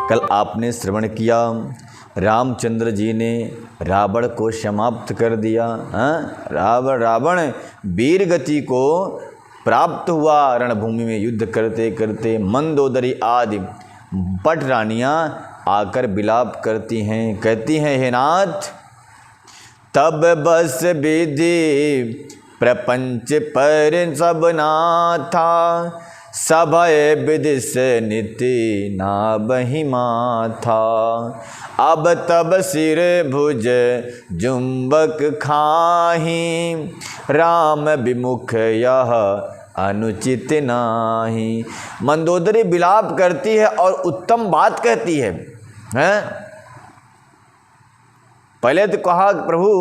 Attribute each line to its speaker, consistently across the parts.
Speaker 1: कल आपने श्रवण किया, रामचंद्र जी ने रावण को समाप्त कर दिया। रावण वीर गति को प्राप्त हुआ रणभूमि में युद्ध करते करते। मंदोदरी आदि पट रानियाँ आकर विलाप करती हैं, कहती हैं, हे नाथ, तब बस विधि प्रपंच पर सब नाथा, सभय विदिश नीति ना बही माथा। अब तब सिर भुज जुम्बक खाही, राम विमुख यह अनुचित नाही। मंदोदरी विलाप करती है और उत्तम बात कहती है, हैं? पहले तो कहा प्रभु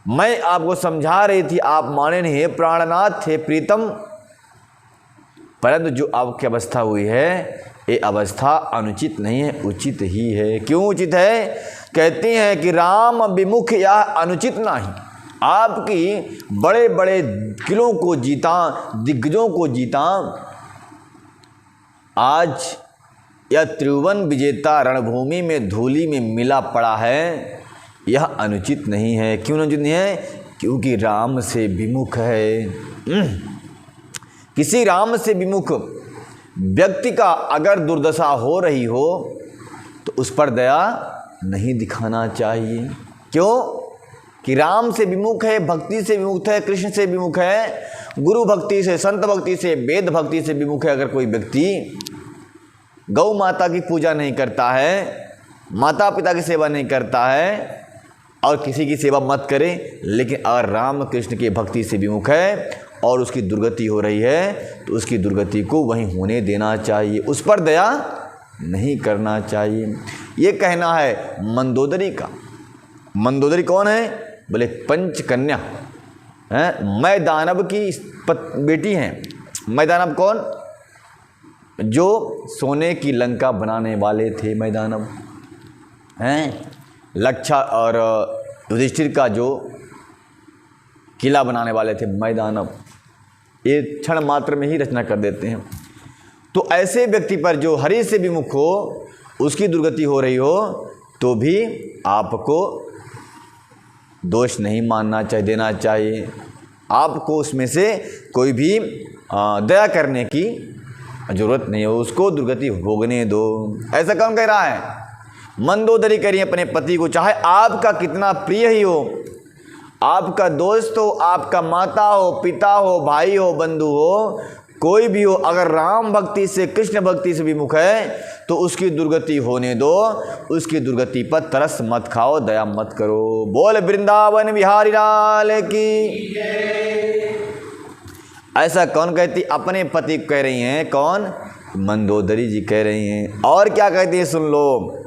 Speaker 1: मैं आपको समझा रही थी, आप माने नहीं, हे प्राणनाथ, हे प्रीतम, परंतु जो आपकी अवस्था हुई है ये अवस्था अनुचित नहीं है, उचित ही है। क्यों उचित है? कहती हैं कि राम विमुख यह अनुचित नहीं। आपकी बड़े बड़े किलों को जीता, दिग्गजों को जीता, आज यह त्रिभुवन विजेता रणभूमि में धूलि में मिला पड़ा है, यह अनुचित नहीं है। क्यों अनुचित नहीं है? क्योंकि राम से विमुख है। किसी राम से विमुख व्यक्ति का अगर दुर्दशा हो रही हो तो उस पर दया नहीं दिखाना चाहिए। क्यों? कि राम से विमुख है, भक्ति से विमुख है, कृष्ण से विमुख है, गुरु भक्ति से, संत भक्ति से, वेद भक्ति से विमुख है। अगर कोई व्यक्ति गौ माता की पूजा नहीं करता है, माता पिता की सेवा नहीं करता है और किसी की सेवा मत करे, लेकिन अगर राम कृष्ण की भक्ति से विमुख है और उसकी दुर्गति हो रही है तो उसकी दुर्गति को वहीं होने देना चाहिए, उस पर दया नहीं करना चाहिए। ये कहना है मंदोदरी का। मंदोदरी कौन है? बोले पंचकन्या हैं, मैं दानव की बेटी हैं। मैं दानव कौन? जो सोने की लंका बनाने वाले थे मैं दानव हैं। लक्षा और युधिष्ठिर का जो किला बनाने वाले थे मैं दानव। ये क्षण मात्र में ही रचना कर देते हैं। तो ऐसे व्यक्ति पर जो हरि से विमुख हो, उसकी दुर्गति हो रही हो, तो भी आपको दोष नहीं मानना चाहिए, देना चाहिए। आपको उसमें से कोई भी दया करने की जरूरत नहीं हो, उसको दुर्गति भोगने दो। ऐसा कौन कह रहा है? मंदोदरी कह रही है अपने पति को, चाहे आपका कितना प्रिय ही हो, आपका दोस्त हो, आपका माता हो, पिता हो, भाई हो, बंधु हो, कोई भी हो, अगर राम भक्ति से, कृष्ण भक्ति से विमुख है तो उसकी दुर्गति होने दो, उसकी दुर्गति पर तरस मत खाओ, दया मत करो। बोल वृंदावन बिहारी लाल की। ऐसा कौन कहती? अपने पति को कह रही हैं। कौन? मंदोदरी जी कह रही हैं। और क्या कहती है सुन लो।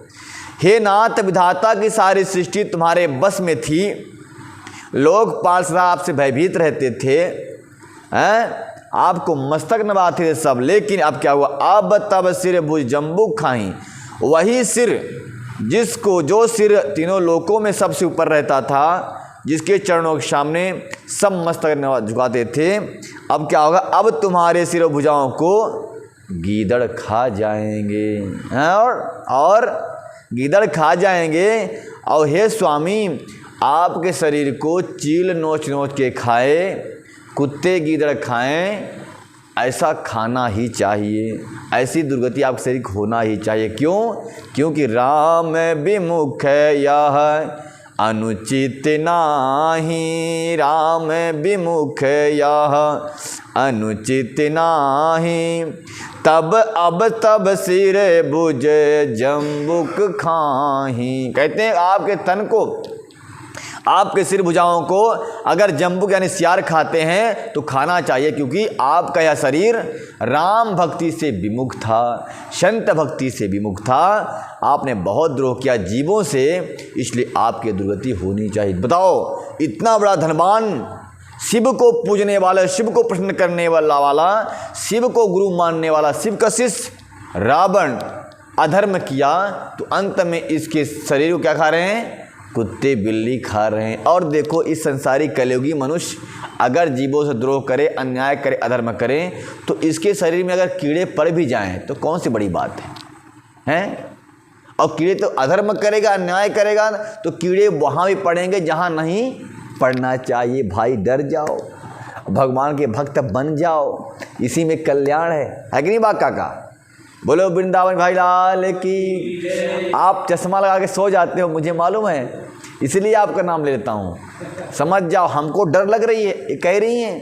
Speaker 1: हे नाथ, विधाता की सारी सृष्टि तुम्हारे बस में थी, लोग पार्षदा आपसे भयभीत रहते थे, हैं? आपको मस्तक नवाते थे सब, लेकिन अब क्या हुआ? अब तब सिर भुज जम्बू खाई। वही सिर जिसको, जो सिर तीनों लोकों में सबसे ऊपर रहता था, जिसके चरणों के सामने सब मस्तक झुकाते थे, अब क्या होगा? अब तुम्हारे सिर भुजाओं को गीदड़ खा जाएंगे, और गीदड़ खा जाएंगे। और हे स्वामी, आपके शरीर को चील नोच नोच के खाए, कुत्ते गीदड़ खाएं, ऐसा खाना ही चाहिए, ऐसी दुर्गति आपके शरीर को होना ही चाहिए। क्यों? क्योंकि राम विमुख यह अनुचित नाही, राम विमुख यह अनुचित नाही। तब अब तब सिर भुज जम्बुक खाही। कहते हैं आपके तन को, आपके सिर भुजाओं को अगर जम्बुक यानी सियार खाते हैं तो खाना चाहिए, क्योंकि आपका यह शरीर राम भक्ति से विमुख था, संत भक्ति से विमुख था। आपने बहुत द्रोह किया जीवों से, इसलिए आपकी दुर्गति होनी चाहिए। बताओ, इतना बड़ा धनवान, शिव को पूजने वाला, शिव को प्रसन्न करने वाला, शिव को गुरु मानने वाला, शिव का शिष्य रावण अधर्म किया, तो अंत में इसके शरीर को क्या खा रहे हैं? कुत्ते बिल्ली खा रहे हैं। और देखो, इस संसारी कलयुगी मनुष्य अगर जीवों से द्रोह करे, अन्याय करे, अधर्म करे, तो इसके शरीर में अगर कीड़े पड़ भी जाएं तो कौन सी बड़ी बात हैं। और कीड़े तो अधर्म करेगा, अन्याय करेगा तो कीड़े वहाँ भी पड़ेंगे जहाँ नहीं पड़ना चाहिए। भाई डर जाओ, भगवान के भक्त बन जाओ, इसी में कल्याण है कि नहीं बात काका? बोलो वृंदावन भाई लाल की। आप चश्मा लगा के सो जाते हो, मुझे मालूम है, इसलिए आपका नाम ले लेता हूँ। समझ जाओ, हमको डर लग रही है, ये कह रही हैं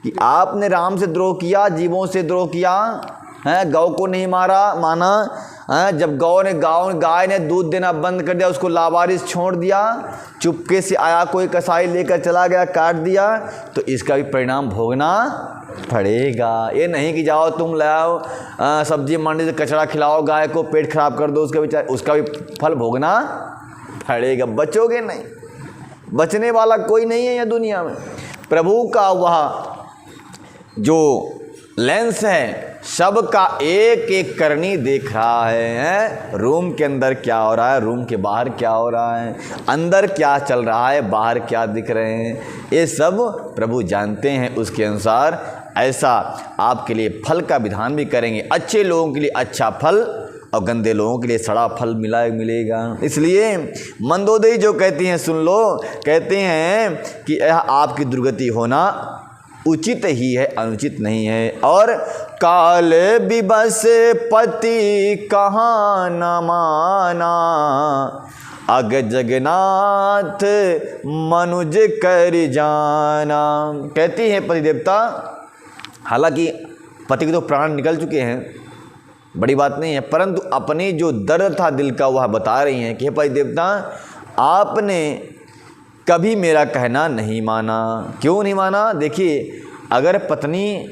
Speaker 1: कि आपने राम से द्रोह किया, जीवों से द्रोह किया है, गौ को नहीं माना है। जब गाय ने दूध देना बंद कर दिया, उसको लावारिस छोड़ दिया, चुपके से आया कोई कसाई लेकर चला गया, काट दिया, तो इसका भी परिणाम भोगना पड़ेगा। ये नहीं कि जाओ तुम लाओ सब्जी मंडी से कचरा खिलाओ गाय को, पेट खराब कर दो उसका भी फल भोगना पड़ेगा। बचोगे नहीं, बचने वाला कोई नहीं है यह दुनिया में। प्रभु का वह जो लेंस है सबका एक एक करनी देख रहा है। रूम के अंदर क्या हो रहा है, रूम के बाहर क्या हो रहा है, अंदर क्या चल रहा है, बाहर क्या दिख रहे हैं, ये सब प्रभु जानते हैं। उसके अनुसार ऐसा आपके लिए फल का विधान भी करेंगे। अच्छे लोगों के लिए अच्छा फल और गंदे लोगों के लिए सड़ा फल मिलेगा। इसलिए मंदोदरी जो कहती हैं सुन लो, कहते हैं कि यह आपकी दुर्गति होना उचित ही है, अनुचित नहीं है। और काल बिबस पति कहाँ न माना, अग जगन्नाथ मनुज कर जाना। कहती है पति देवता, हालांकि पति के तो प्राण निकल चुके हैं, बड़ी बात नहीं है, परंतु अपनी जो दर्द था दिल का वह बता रही हैं कि पति देवता आपने कभी मेरा कहना नहीं माना। क्यों नहीं माना? देखिए, अगर पत्नी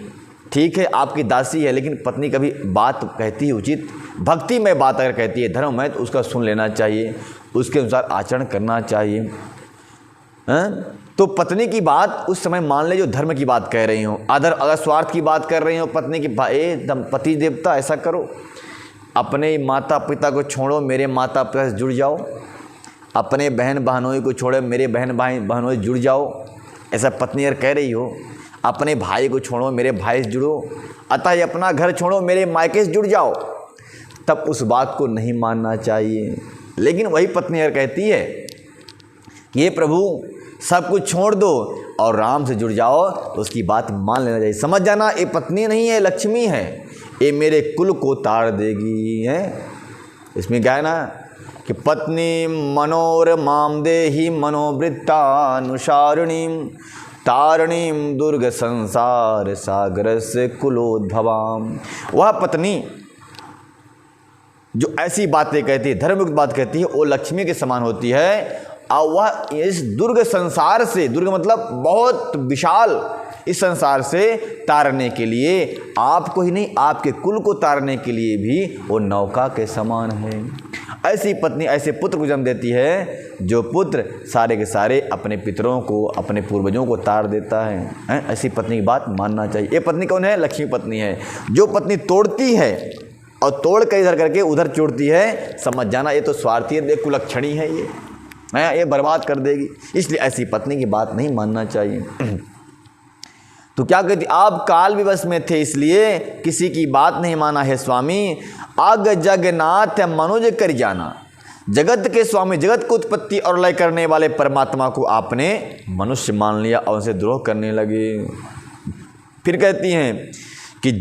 Speaker 1: ठीक है आपकी दासी है, लेकिन पत्नी कभी बात कहती है उचित, भक्ति में बात अगर कहती है, धर्म में, तो उसका सुन लेना चाहिए, उसके अनुसार आचरण करना चाहिए। तो पत्नी की बात उस समय मान ले जो धर्म की बात कह रही हो। अगर स्वार्थ की बात कर रही हो पत्नी की, पति देवता ऐसा करो, अपने माता पिता को छोड़ो, मेरे माता पिता से जुड़ जाओ, अपने बहन बहनोई को छोड़ो, मेरे बहन बहनोई जुड़ जाओ, ऐसा पत्नी अगर कह रही हो। अपने भाई को छोड़ो, मेरे भाई से जुड़ो, अतः अपना घर छोड़ो, मेरे मायके से जुड़ जाओ, तब उस बात को नहीं मानना चाहिए। लेकिन वही पत्नी अगर कहती है कि ये प्रभु सब कुछ छोड़ दो और राम से जुड़ जाओ, तो उसकी बात मान लेना चाहिए। समझ जाना, ये पत्नी नहीं है, लक्ष्मी है, ये मेरे कुल को तार देगी है। इसमें क्या है ना कि पत्नी मनोरमां देहि मनोवृत्तानुसारिणीं तारिणीं दुर्ग संसार सागर से कुलोद्भवाम। वह पत्नी जो ऐसी बातें कहती है, धर्मयुक्त बात कहती है, वो लक्ष्मी के समान होती है। और वह इस दुर्ग संसार से, दुर्ग मतलब बहुत विशाल, इस संसार से तारने के लिए, आपको ही नहीं आपके कुल को तारने के लिए भी वो नौका के समान है। ऐसी पत्नी ऐसे पुत्र को जन्म देती है जो पुत्र सारे के सारे अपने पितरों को, अपने पूर्वजों को तार देता है। ऐसी पत्नी की बात मानना चाहिए। ये पत्नी कौन है? लक्ष्मी पत्नी है। जो पत्नी तोड़ती है और तोड़ कर इधर करके उधर चोड़ती है, समझ जाना ये तो स्वार्थी है, कुलक्षणी है, ये बर्बाद कर देगी। इसलिए ऐसी पत्नी की बात नहीं मानना चाहिए। तो क्या कहती, आप काल विवश में थे इसलिए किसी की बात नहीं माना है स्वामी। अग जगन्नाथ मनुज कर जाना, जगत के स्वामी, जगत को उत्पत्ति और लय करने वाले परमात्मा को आपने मनुष्य मान लिया और उनसे द्रोह करने लगे। फिर कहती हैं कि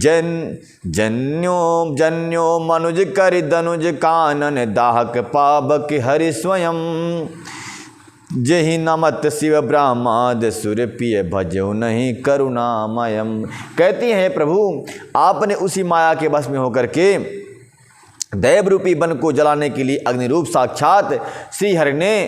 Speaker 1: जन्यो मनुज कर दनुज कानन दाहक पावक हरि स्वयं, जहि नमत शिव ब्रह्माद सुर पिय भजो नहीं करुणामयम। कहती हैं प्रभु आपने उसी माया के वश में होकर के दैव रूपी वन को जलाने के लिए अग्निरूप साक्षात श्रीहरि ने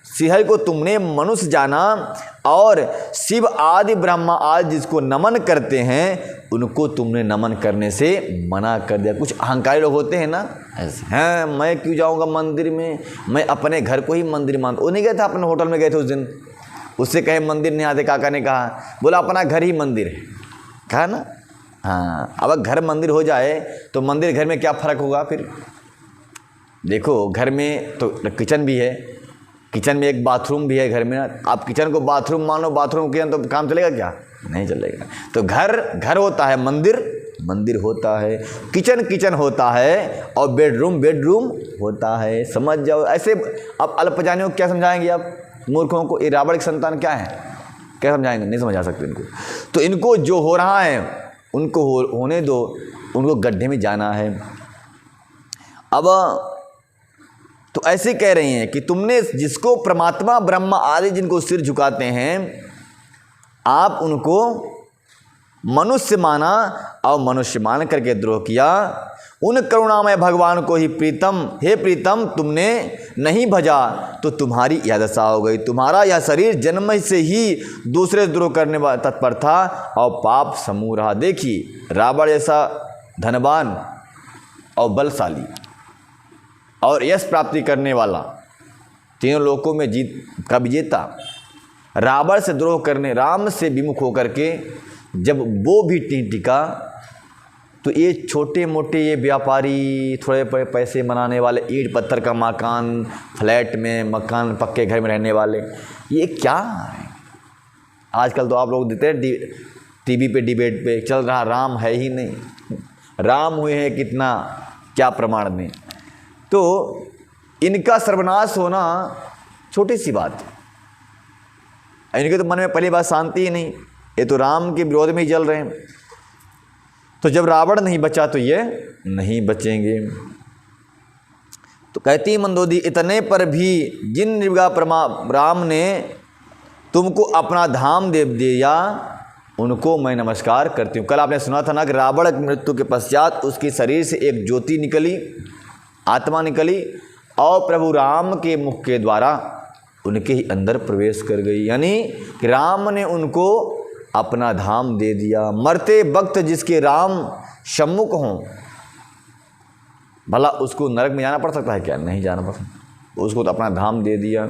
Speaker 1: श्रीहरि को तुमने मनुष्य जाना, और शिव आदि ब्रह्मा आदि जिसको नमन करते हैं उनको तुमने नमन करने से मना कर दिया। कुछ अहंकारी लोग होते हैं ना, ऐसे हैं, मैं क्यों जाऊंगा मंदिर में, मैं अपने घर को ही मंदिर मानता। वो नहीं गए थे, अपने होटल में गए थे उस दिन, उससे कहे मंदिर नहीं आते, काका ने कहा, बोला अपना घर ही मंदिर है, कहा ना। हाँ, अब घर मंदिर हो जाए तो मंदिर घर में क्या फ़र्क होगा फिर? देखो घर में तो किचन भी है, किचन में एक बाथरूम भी है घर में। आप किचन को बाथरूम मानो, बाथरूम किचन तो काम चलेगा क्या? नहीं चलेगा। तो घर होता है, मंदिर मंदिर होता है, किचन किचन होता है और बेडरूम बेडरूम होता है। समझ जाओ। ऐसे अब अल्पजानियों को क्या समझाएंगे आप, मूर्खों को? ये रावण की संतान क्या है, क्या समझाएंगे? नहीं समझा सकते इनको। तो इनको जो हो रहा है उनको होने दो, उनको गड्ढे में जाना है। अब तो ऐसे कह रही हैं कि तुमने जिसको परमात्मा ब्रह्मा आदि जिनको सिर झुकाते हैं, आप उनको मनुष्य माना और मनुष्य मान करके द्रोह किया। उन करुणामय भगवान को ही प्रीतम, हे प्रीतम तुमने नहीं भजा तो तुम्हारी यह दशा हो गई। तुम्हारा यह शरीर जन्म से ही दूसरे द्रोह करने वाला तत्पर था और पाप समूह रहा। देखिए रावण जैसा धनवान और बलशाली और यश प्राप्ति करने वाला, तीनों लोकों में जीत का विजेता, रावण से द्रोह करने, राम से विमुख होकर के जब वो भी टिका, तो ये छोटे मोटे ये व्यापारी, थोड़े बड़े पैसे बनाने वाले, ईंट पत्थर का मकान, फ्लैट में मकान, पक्के घर में रहने वाले, ये क्या है? आजकल तो आप लोग देते हैं टीवी पे डिबेट पे चल रहा, राम है ही नहीं, राम हुए हैं कितना, क्या प्रमाण में? तो इनका सर्वनाश होना छोटी सी बात है। इनके तो मन में पहली बात शांति ही नहीं, ये तो राम के विरोध में ही चल रहे हैं। तो जब रावण नहीं बचा तो ये नहीं बचेंगे। तो कहती मंदोदरी, इतने पर भी जिन निर्विगा राम ने तुमको अपना धाम दे दिया, उनको मैं नमस्कार करती हूँ। कल आपने सुना था ना कि रावण की मृत्यु के पश्चात उसके शरीर से एक ज्योति निकली, आत्मा निकली और प्रभु राम के मुख के द्वारा उनके ही अंदर प्रवेश कर गई। यानी कि राम ने उनको अपना धाम दे दिया। मरते वक्त जिसके राम सम्मुख हों, भला उसको नरक में जाना पड़ सकता है क्या? नहीं जाना पड़ सकता। उसको तो अपना धाम दे दिया।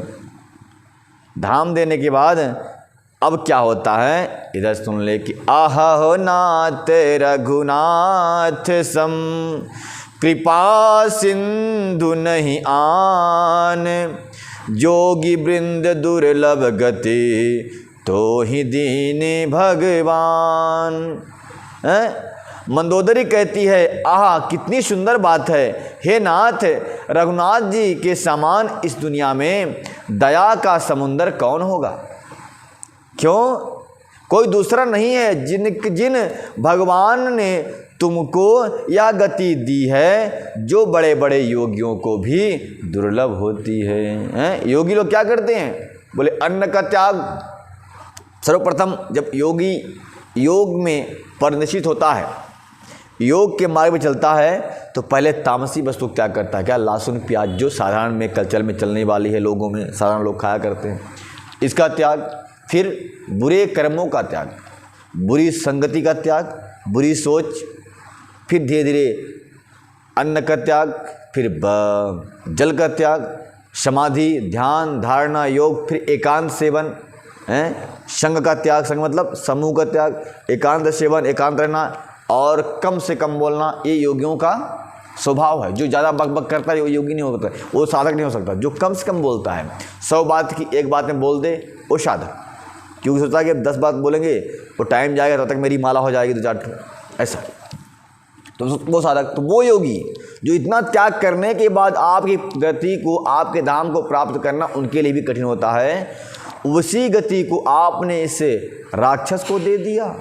Speaker 1: धाम देने के बाद अब क्या होता है, इधर सुन ले कि आहो नाथ रघुनाथ सम कृपा सिंधु नहीं आन, जोगी वृंद दुर्लभ गति तो ही दीन भगवान। मंदोदरी कहती है, आहा कितनी सुंदर बात है, हे नाथ रघुनाथ जी के समान इस दुनिया में दया का समुंदर कौन होगा? क्यों? कोई दूसरा नहीं है जिन भगवान ने तुमको यह गति दी है जो बड़े बड़े योगियों को भी दुर्लभ होती है। योगी लोग क्या करते हैं? बोले अन्न का त्याग। सर्वप्रथम जब योगी योग में परिनिष्ठित होता है, योग के मार्ग में चलता है, तो पहले तामसी वस्तु त्याग करता है। क्या? लहसुन प्याज, जो साधारण में कल्चर में चलने वाली है, लोगों में साधारण लोग खाया करते हैं, इसका त्याग। फिर बुरे कर्मों का त्याग, बुरी संगति का त्याग, बुरी सोच। फिर धीरे धीरे अन्न का त्याग, फिर जल का त्याग, समाधि, ध्यान, धारणा, योग, फिर एकांत सेवन, संग का त्याग, संग मतलब समूह का त्याग, एकांत सेवन, एकांत रहना और कम से कम बोलना, ये योगियों का स्वभाव है। जो ज़्यादा बकबक करता है वो योगी नहीं होता, वो साधक नहीं हो सकता। जो कम से कम बोलता है, 100 बात की एक बात में बोल दे, वो साधक। क्योंकि सोचता है कि 10 बात बोलेंगे वो टाइम जाएगा, तब तक मेरी माला हो जाएगी 2-4, ऐसा। तो वो साधक, तो वो योगी जो इतना त्याग करने के बाद आपकी गति को, आपके धाम को प्राप्त करना उनके लिए भी कठिन होता है। उसी गति को आपने इस राक्षस को दे दिया,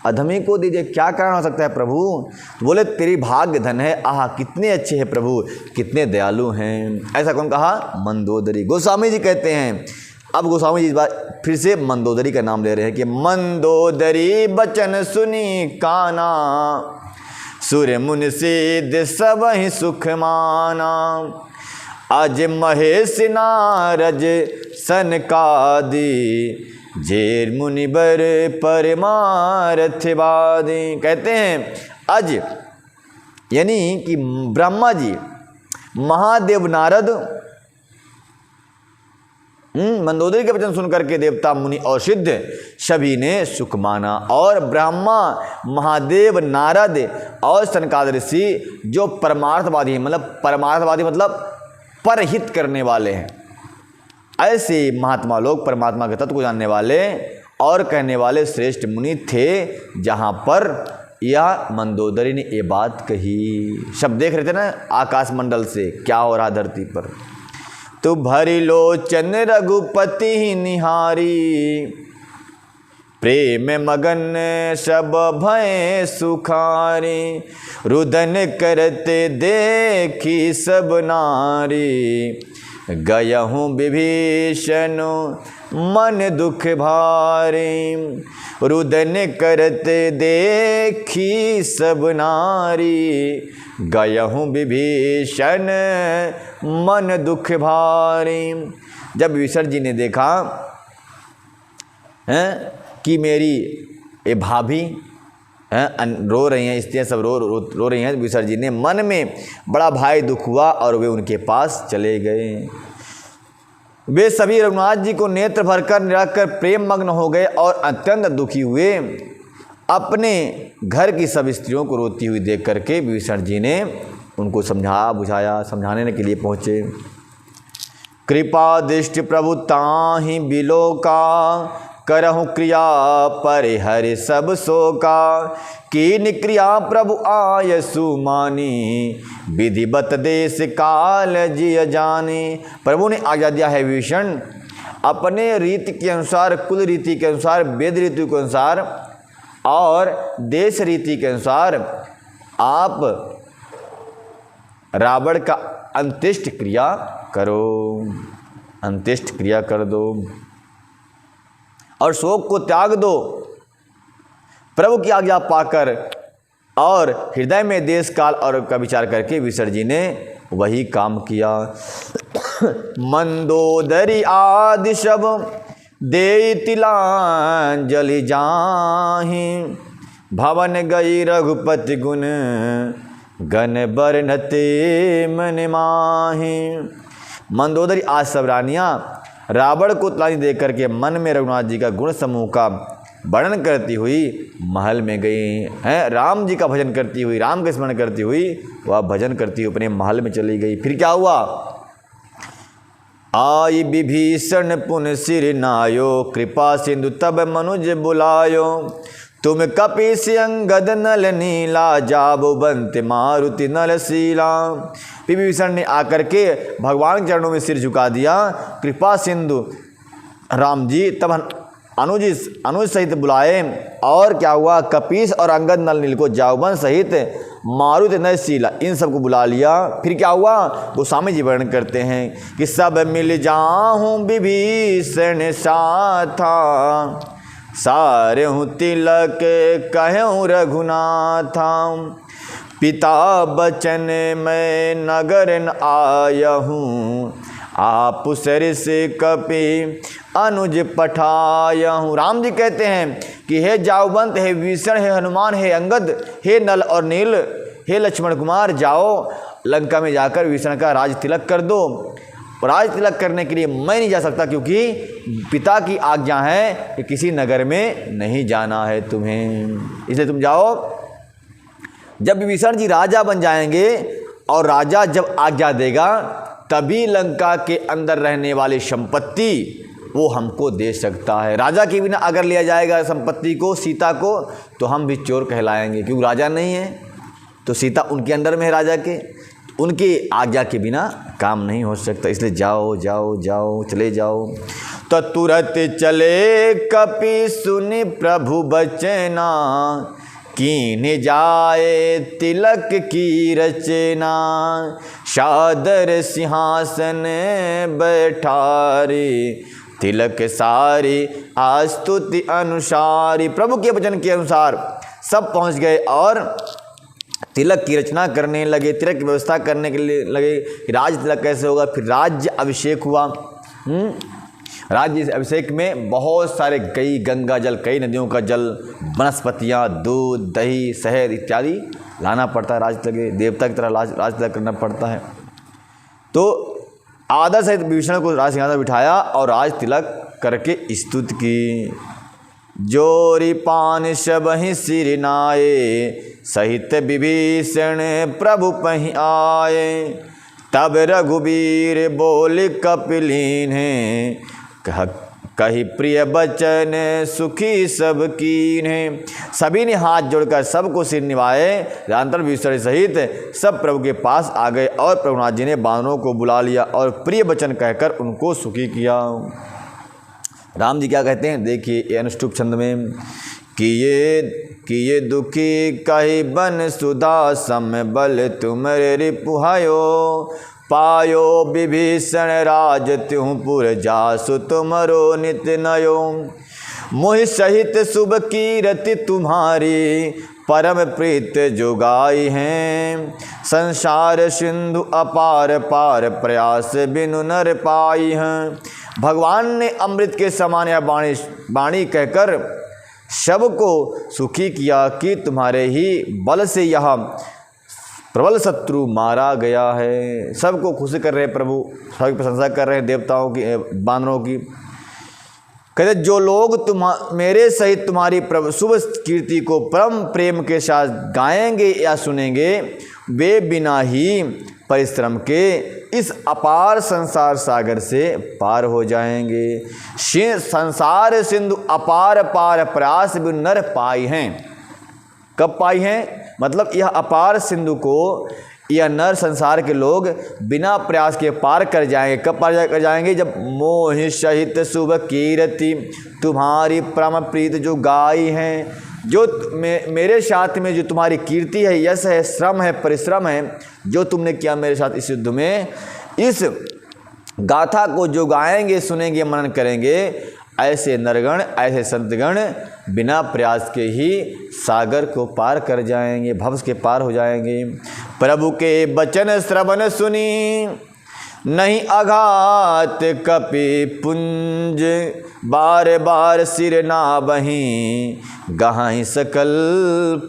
Speaker 1: अधमी को दे दिया, क्या कारण हो सकता है प्रभु? तो बोले तेरी भाग्य धन है। आह कितने अच्छे हैं प्रभु, कितने दयालु हैं। ऐसा कौन कहा? मंदोदरी। गोस्वामी जी कहते हैं, अब गोस्वामी जी इस बार फिर से मंदोदरी का नाम ले रहे हैं कि मंदोदरी बचन सुनी काना, सूर्य मुनि सिद्ध सब ही सुख माना, अज महेश नारज सनकादि, जेर मुनिबर परमार्थवादी। कहते हैं अज यानी कि ब्रह्मा जी, महादेव नारद, मंदोदरी के वचन सुनकर के देवता मुनि और सिद्ध सभी ने सुख माना। और ब्रह्मा, महादेव, नारद और सनकादि ऋषि जो परमार्थवादी हैं, मतलब परमार्थवादी मतलब परहित करने वाले हैं, ऐसे महात्मा लोग, परमात्मा के तत्व को जानने वाले और कहने वाले श्रेष्ठ मुनि थे, जहाँ पर या मंदोदरी ने ये बात कही। सब देख रहे थे ना आकाश मंडल से क्या हो रहा धरती पर। तो भरी लोचन रघुपति निहारी, प्रेम मगन सब भय सुखारी। रुदन करते देखी सब नारी, गयहूँ विभीषण मन दुख भारी। रुदन करते देखी सब नारी, गयहूँ विभीषण मन दुख भारी। जब विभीषण जी ने देखा हैं कि मेरी ये भाभी हैं रो रही हैं, स्त्रियाँ सब रो रही हैं, विभीषण जी ने मन में बड़ा भारी दुख हुआ और वे उनके पास चले गए। वे सभी रघुनाथ जी को नेत्र भरकर निराकर प्रेम मग्न हो गए और अत्यंत दुखी हुए। अपने घर की सब स्त्रियों को रोती हुई देख करके विभीषण जी ने उनको बुझाया, समझाने के लिए पहुँचे। कृपा दृष्टि प्रभु ताहि बिलोका, करहु क्रिया परिहरि सब शोका। कीन क्रिया प्रभु आयसु मानी, विधिवत देश काल जिय जानी। प्रभु ने आज्ञा दिया है विभीषण, अपने रीति के अनुसार, कुल रीति के अनुसार, वेद रीति के अनुसार और देश रीति के अनुसार आप रावण का अंत्येष्ट क्रिया करो, अंत्येष्ट क्रिया कर दो और शोक को त्याग दो। प्रभु की आज्ञा पाकर और हृदय में देश काल और का विचार करके विभीषण जी ने वही काम किया। मंदोदरी आदि सब दे तिलांजलि जाहि, भवन गई रघुपति गुण गण बरनते मन माहि। मंदोदरी आज सब रानियाँ रावण को तिलांजलि दे करके मन में रघुनाथ जी का गुण समूह का वर्णन करती हुई महल में गई हैं। राम जी का भजन करती हुई, राम का स्मरण करती हुई वह भजन करती हुई अपने महल में चली गई। फिर क्या हुआ? आई विभीषण पुन सिर नायो, कृपा सिंधु तब मनुज बुलायो। तुम कपीस अंगद नल नीला, जाबो बंत मारुति नल शीला। विभीषण ने आकर के भगवान के चरणों में सिर झुका दिया। कृपा सिंधु राम जी तब अनुज सहित बुलाए और क्या हुआ? कपीस और अंगद नल नील को, जाबन सहित मारुति नल शीला, इन सबको बुला लिया। फिर क्या हुआ? गोस्वामी जी वर्णन करते हैं कि सब मिल जाहूँ विभीषण साथा, सारे हूँ तिलक कहूँ रघुनाथा। पिता बचन मैं नगर न आयहूँ, आप सर से कपि अनुज पठायहूँ। राम जी कहते हैं कि हे जावंत, हे विभीषण, हे हनुमान, हे अंगद, हे नल और नील, हे लक्ष्मण कुमार, जाओ लंका में जाकर विभीषण का राज तिलक कर दो। राज तिलक करने के लिए मैं नहीं जा सकता क्योंकि पिता की आज्ञा है कि किसी नगर में नहीं जाना है तुम्हें, इसलिए तुम जाओ। जब विभीषण जी राजा बन जाएंगे और राजा जब आज्ञा देगा तभी लंका के अंदर रहने वाली संपत्ति वो हमको दे सकता है। राजा के बिना अगर लिया जाएगा संपत्ति को, सीता को, तो हम भी चोर कहलाएंगे क्योंकि राजा नहीं है, तो सीता उनके अंडर में है राजा के, उनकी आज्ञा के बिना काम नहीं हो सकता। इसलिए जाओ जाओ जाओ, चले जाओ। तो तुरंत चले कपि सुनि प्रभु बचना, कीन जाए तिलक की रचना। सादर सिंहासन बैठारे, तिलक सारी आस्तुति अनुसारी। प्रभु के वचन के अनुसार सब पहुंच गए और तिलक की रचना करने लगे, तिलक की व्यवस्था करने के लिए लगे। राज तिलक कैसे होगा? फिर राज्य अभिषेक हुआ। राज्य अभिषेक में बहुत सारे कई गंगा जल, कई नदियों का जल, वनस्पतियाँ, दूध, दही, शहद इत्यादि लाना पड़ता है। राज तिलक देवता की तरह राज तिलक करना पड़ता है। तो आदर सहित विभीषण को राज सिंहासन बिठाया और राज तिलक करके स्तुति की। जोरी पान सबहि सिर नाये, सहित विभीषण प्रभु पहि आए। तब रघुबीर बोल कपिलीन, कही प्रिय बचन सुखी सब कीन्हे। सभी ने हाथ जोड़कर सबको सिर निभाए, रांतर विषय सहित सब प्रभु के पास आ गए और प्रभुनाथ जी ने बानरों को बुला लिया और प्रिय वचन कहकर उनको सुखी किया। राम जी क्या कहते हैं, देखिए ये अनुष्टुप छंद में, किए दुखी कही बन सुधा सम बल तुमरे रिपुहायो, पायो विभीषण राज त्यों पुर जासु तुमरो नित नयो, मोहि सहित शुभ कीरति तुम्हारी परम प्रीत जो गाई हैं, संसार सिंधु अपार पार प्रयास बिनु नर पाई हैं। भगवान ने अमृत के समान यह वाणी कहकर सबको सुखी किया कि तुम्हारे ही बल से यह प्रबल शत्रु मारा गया है। सबको खुशी कर रहे प्रभु, सबकी प्रशंसा कर रहे हैं देवताओं की, बानरों की। कहते जो लोग मेरे सहित तुम्हारी शुभ कीर्ति को परम प्रेम के साथ गाएंगे या सुनेंगे, वे बिना ही परिश्रम के इस अपार संसार सागर से पार हो जाएंगे। संसार सिंधु अपार पार प्रयास बिनु नर पाई हैं। कब पाई हैं? मतलब यह अपार सिंधु को यह नर संसार के लोग बिना प्रयास के पार कर जाएंगे। कब पार कर जाएंगे? जब मोहि सहित शुभ कीरति तुम्हारी परम प्रीत जो गाई हैं, जो मेरे साथ में जो तुम्हारी कीर्ति है, यश है, श्रम है, परिश्रम है, जो तुमने किया मेरे साथ इस युद्ध में, इस गाथा को जो गाएंगे, सुनेंगे, मनन करेंगे, ऐसे नरगण, ऐसे संतगण बिना प्रयास के ही सागर को पार कर जाएंगे, भवस के पार हो जाएंगे। प्रभु के वचन श्रवण सुनी, नहीं आघात कपि पुंज, बार बार सिर ना बहीं, गहाई सकल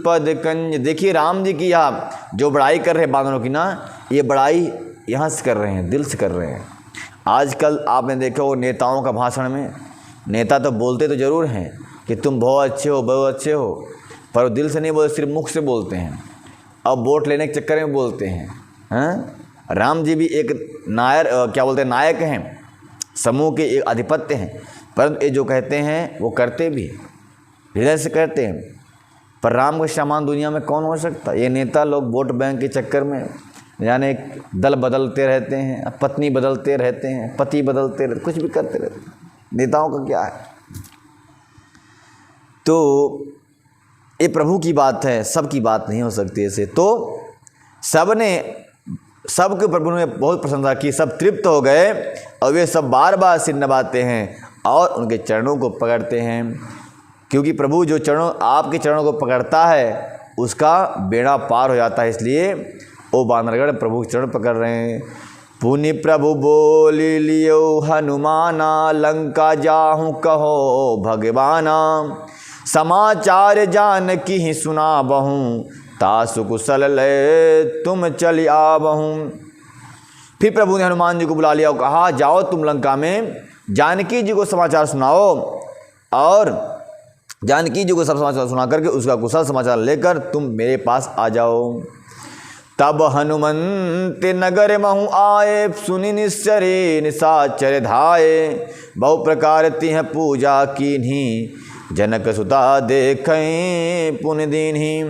Speaker 1: पद कंज। देखिए राम जी की यहाँ जो बड़ाई कर रहे हैं बानरों की ना, ये बड़ाई यहाँ से कर रहे हैं, दिल से कर रहे हैं। आजकल आपने देखा वो नेताओं का भाषण में, नेता तो बोलते तो ज़रूर हैं कि तुम बहुत अच्छे हो, बहुत अच्छे हो, पर वो दिल से नहीं बोलते, सिर्फ मुख से बोलते हैं। अब वोट लेने के चक्कर में बोलते हैं। हाँ, राम जी भी एक नायक हैं, समूह के एक आधिपत्य हैं, परंतु ये जो कहते हैं वो करते भी, हृदय से करते हैं। पर राम का समान दुनिया में कौन हो सकता? ये नेता लोग वोट बैंक के चक्कर में यानी दल बदलते रहते हैं, पत्नी बदलते रहते हैं, पति बदलते रहते, कुछ भी करते रहते हैं। नेताओं का क्या है? तो ये प्रभु की बात है, सबकी बात नहीं हो सकती ऐसे। तो सबके प्रभु ने बहुत प्रशंसा की, सब तृप्त हो गए और वे सब बार बार सिर नभाते हैं और उनके चरणों को पकड़ते हैं, क्योंकि प्रभु जो आपके चरणों को पकड़ता है उसका बेड़ा पार हो जाता है। इसलिए वो बानरगण प्रभु के चरण पकड़ रहे हैं। पुनि प्रभु बोल लियो हनुमाना, लंका जाहूँ कहो भगवाना, समाचार जान की ही सुना बहु, तासु कुशल ले तुम चली आवहूँ। फिर प्रभु ने हनुमान जी को बुला लिया और कहा, जाओ तुम लंका में जानकी जी को समाचार सुनाओ, और जानकी जी को सब समाचार सुना करके उसका कुशल समाचार लेकर तुम मेरे पास आ जाओ। तब हनुमंत नगर महु आए, सुनि निश्चरे निशाचर धाये, बहु प्रकार तिह पूजा कीन्ही, जनक सुता देखें पुण्य दीन्ही।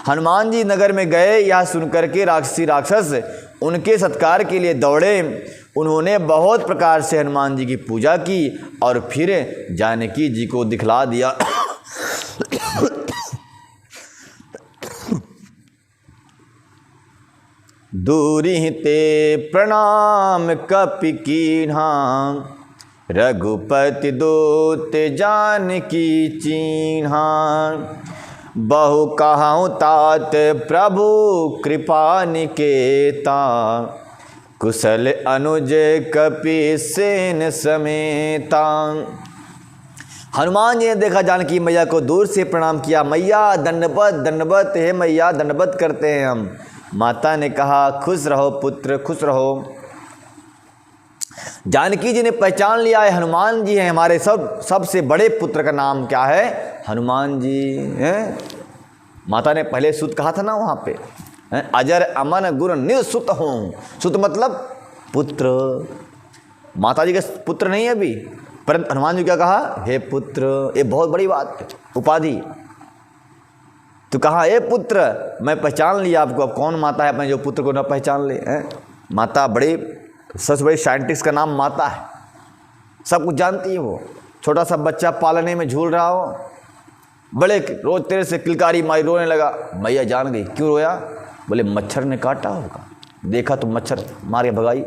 Speaker 1: हनुमान जी नगर में गए, यह सुनकर के राक्षस उनके सत्कार के लिए दौड़े। उन्होंने बहुत प्रकार से हनुमान जी की पूजा की और फिर जानकी जी को दिखला दिया। दूरी ते प्रणाम कपि कीन्हा, रघुपति दूत जानकी चीन्हा, बहु कहूँ तात प्रभु कृपा निकेता, कुशल अनुज कपि सेन समेता। हनुमान जी ने देखा जानकी मैया को, दूर से प्रणाम किया। मैया दंडवत दंडवत, हे मैया दंडवत करते हैं हम। माता ने कहा, खुश रहो पुत्र, खुश रहो। जानकी जी ने पहचान लिया है हनुमान जी हैं हमारे सबसे बड़े पुत्र का नाम क्या है? हनुमान जी हैं। माता ने पहले सुत कहा था ना वहाँ पे, अजर अमन गुर निसुत हूँ। सुत मतलब पुत्र। माता जी का पुत्र नहीं है अभी, परंतु हनुमान जी क्या कहा, हे पुत्र, ये बहुत बड़ी बात है, उपाधि। तो कहा, हे पुत्र, मैं पहचान लिया आपको। अब कौन माता है अपने जो पुत्र को न पहचान ले हैं? माता बड़े, सबसे बड़े साइंटिस्ट का नाम माता है, सब कुछ जानती है वो। छोटा सा बच्चा पालने में झूल रहा हो, बड़े रोज तेरे से किलकारी मारी, रोने लगा, मैया जान गई। क्यों रोया? बोले मच्छर ने काटा होगा, देखा तो मच्छर मार के भगाई,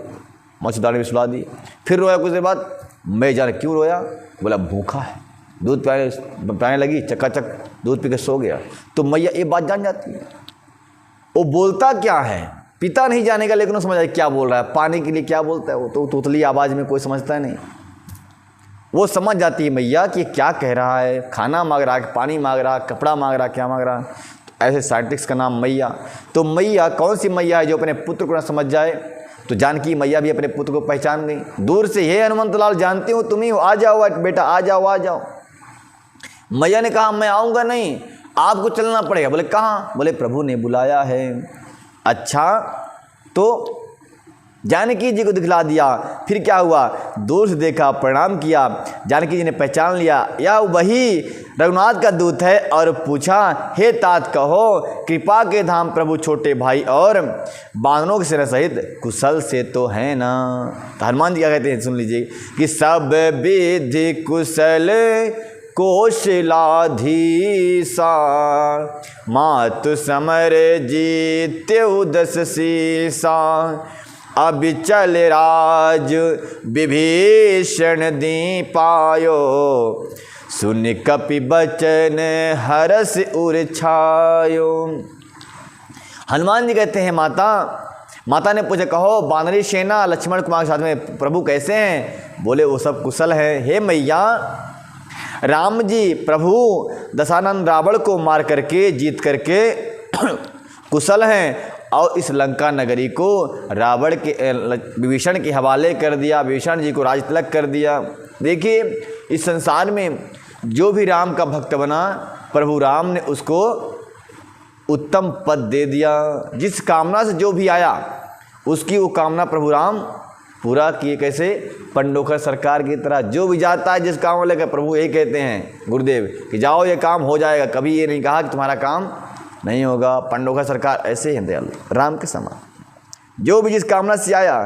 Speaker 1: मच्छरदानी में सुला दी। फिर रोया कुछ देर बाद, मैं जाने क्यों रोया? बोला भूखा है, दूध पिलाने लगी, चकाचक दूध पी के सो गया। तो मैया ये बात जान जाती है। वो बोलता क्या है पिता नहीं जानेगा, लेकिन वो समझ आए क्या बोल रहा है। पानी के लिए क्या बोलता है वो तो तोतली आवाज़ में कोई समझता नहीं, वो समझ जाती है मैया कि क्या कह रहा है, खाना मांग रहा है, पानी मांग रहा, कपड़ा मांग रहा, क्या मांग रहा। तो ऐसे साइंटिस्ट का नाम मैया। तो मैया कौन सी मैया है जो अपने पुत्र को ना समझ जाए? तो जानकी मैया भी अपने पुत्र को पहचान गई। दूर से, हे हनुमंत लाल, जानती हूँ तुम ही हो, आ जाओ बेटा, आ जाओ आ जाओ। मैया ने कहा, मैं आऊँगा नहीं, आपको चलना पड़ेगा। बोले कहाँ? बोले प्रभु ने बुलाया है। अच्छा, तो जानकी जी को दिखला दिया। फिर क्या हुआ? दूर से देखा, प्रणाम किया, जानकी जी ने पहचान लिया, यह वही रघुनाथ का दूत है। और पूछा, हे तात कहो, कृपा के धाम प्रभु छोटे भाई और बानरों के सेना सहित कुशल से तो है ना। तो हनुमान जी क्या कहते हैं, सुन लीजिए कि सब विधि कुशल कौशलाधीसा, मातु समर जीत्यु दस सीसा, अबिचल राज विभीषण दी पायो, सुन कपि बचन हरस उर छायो। हनुमान जी कहते हैं, माता ने पूछा, कहो बानरी सेना लक्ष्मण कुमार के साथ में प्रभु कैसे हैं? बोले वो सब कुशल है। हे मैया, राम जी प्रभु दशानन रावण को मार करके, जीत करके कुशल हैं और इस लंका नगरी को रावण के, विभीषण के हवाले कर दिया, विभीषण जी को राज तिलक कर दिया। देखिए, इस संसार में जो भी राम का भक्त बना, प्रभु राम ने उसको उत्तम पद दे दिया। जिस कामना से जो भी आया, उसकी वो कामना प्रभु राम पूरा किए। कैसे? पंडोखर सरकार की तरह, जो भी जाता है जिस काम को लेकर, प्रभु यही कहते हैं गुरुदेव कि जाओ ये काम हो जाएगा। कभी ये नहीं कहा कि तुम्हारा काम नहीं होगा। पंडोखर सरकार ऐसे ही दयालु, राम के समान। जो भी जिस कामना से आया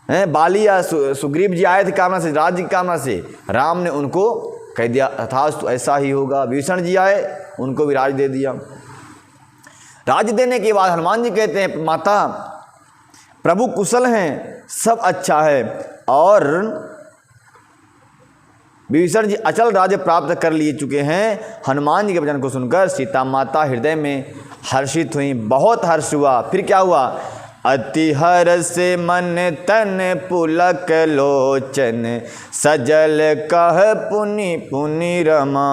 Speaker 1: है, बाली या सुग्रीव जी आए थे कामना से, राज्य की कामना से, राम ने उनको कह दिया अर्थात ऐसा ही होगा। विभीषण जी आए, उनको भी राज दे दिया। राज देने के बाद हनुमान जी कहते हैं, माता प्रभु कुशल हैं, सब अच्छा है, और विभीषण जी अचल राज्य प्राप्त कर लिए चुके हैं। हनुमान जी के वचन को सुनकर सीता माता हृदय में हर्षित हुई, बहुत हर्ष हुआ। फिर क्या हुआ? अति हर्ष मन तन पुलक लोचन, सजल कह पुनि पुनि रमा,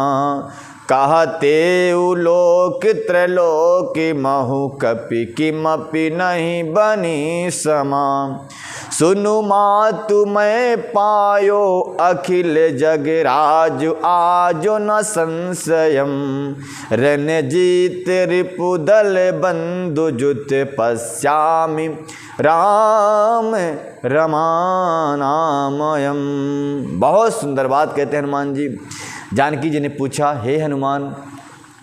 Speaker 1: कहते उलोक त्रलोक महु, कपि किमपि नहीं बनी समा, सुनु मातु मैं पायो अखिल जग राज, आजो न संशयम, रणजीत रिपुदल बंधु जुत पश्यामि, राम रमानामयम। बहुत सुंदर बात कहते हैं हनुमान जी। जानकी जी ने पूछा, हे हनुमान,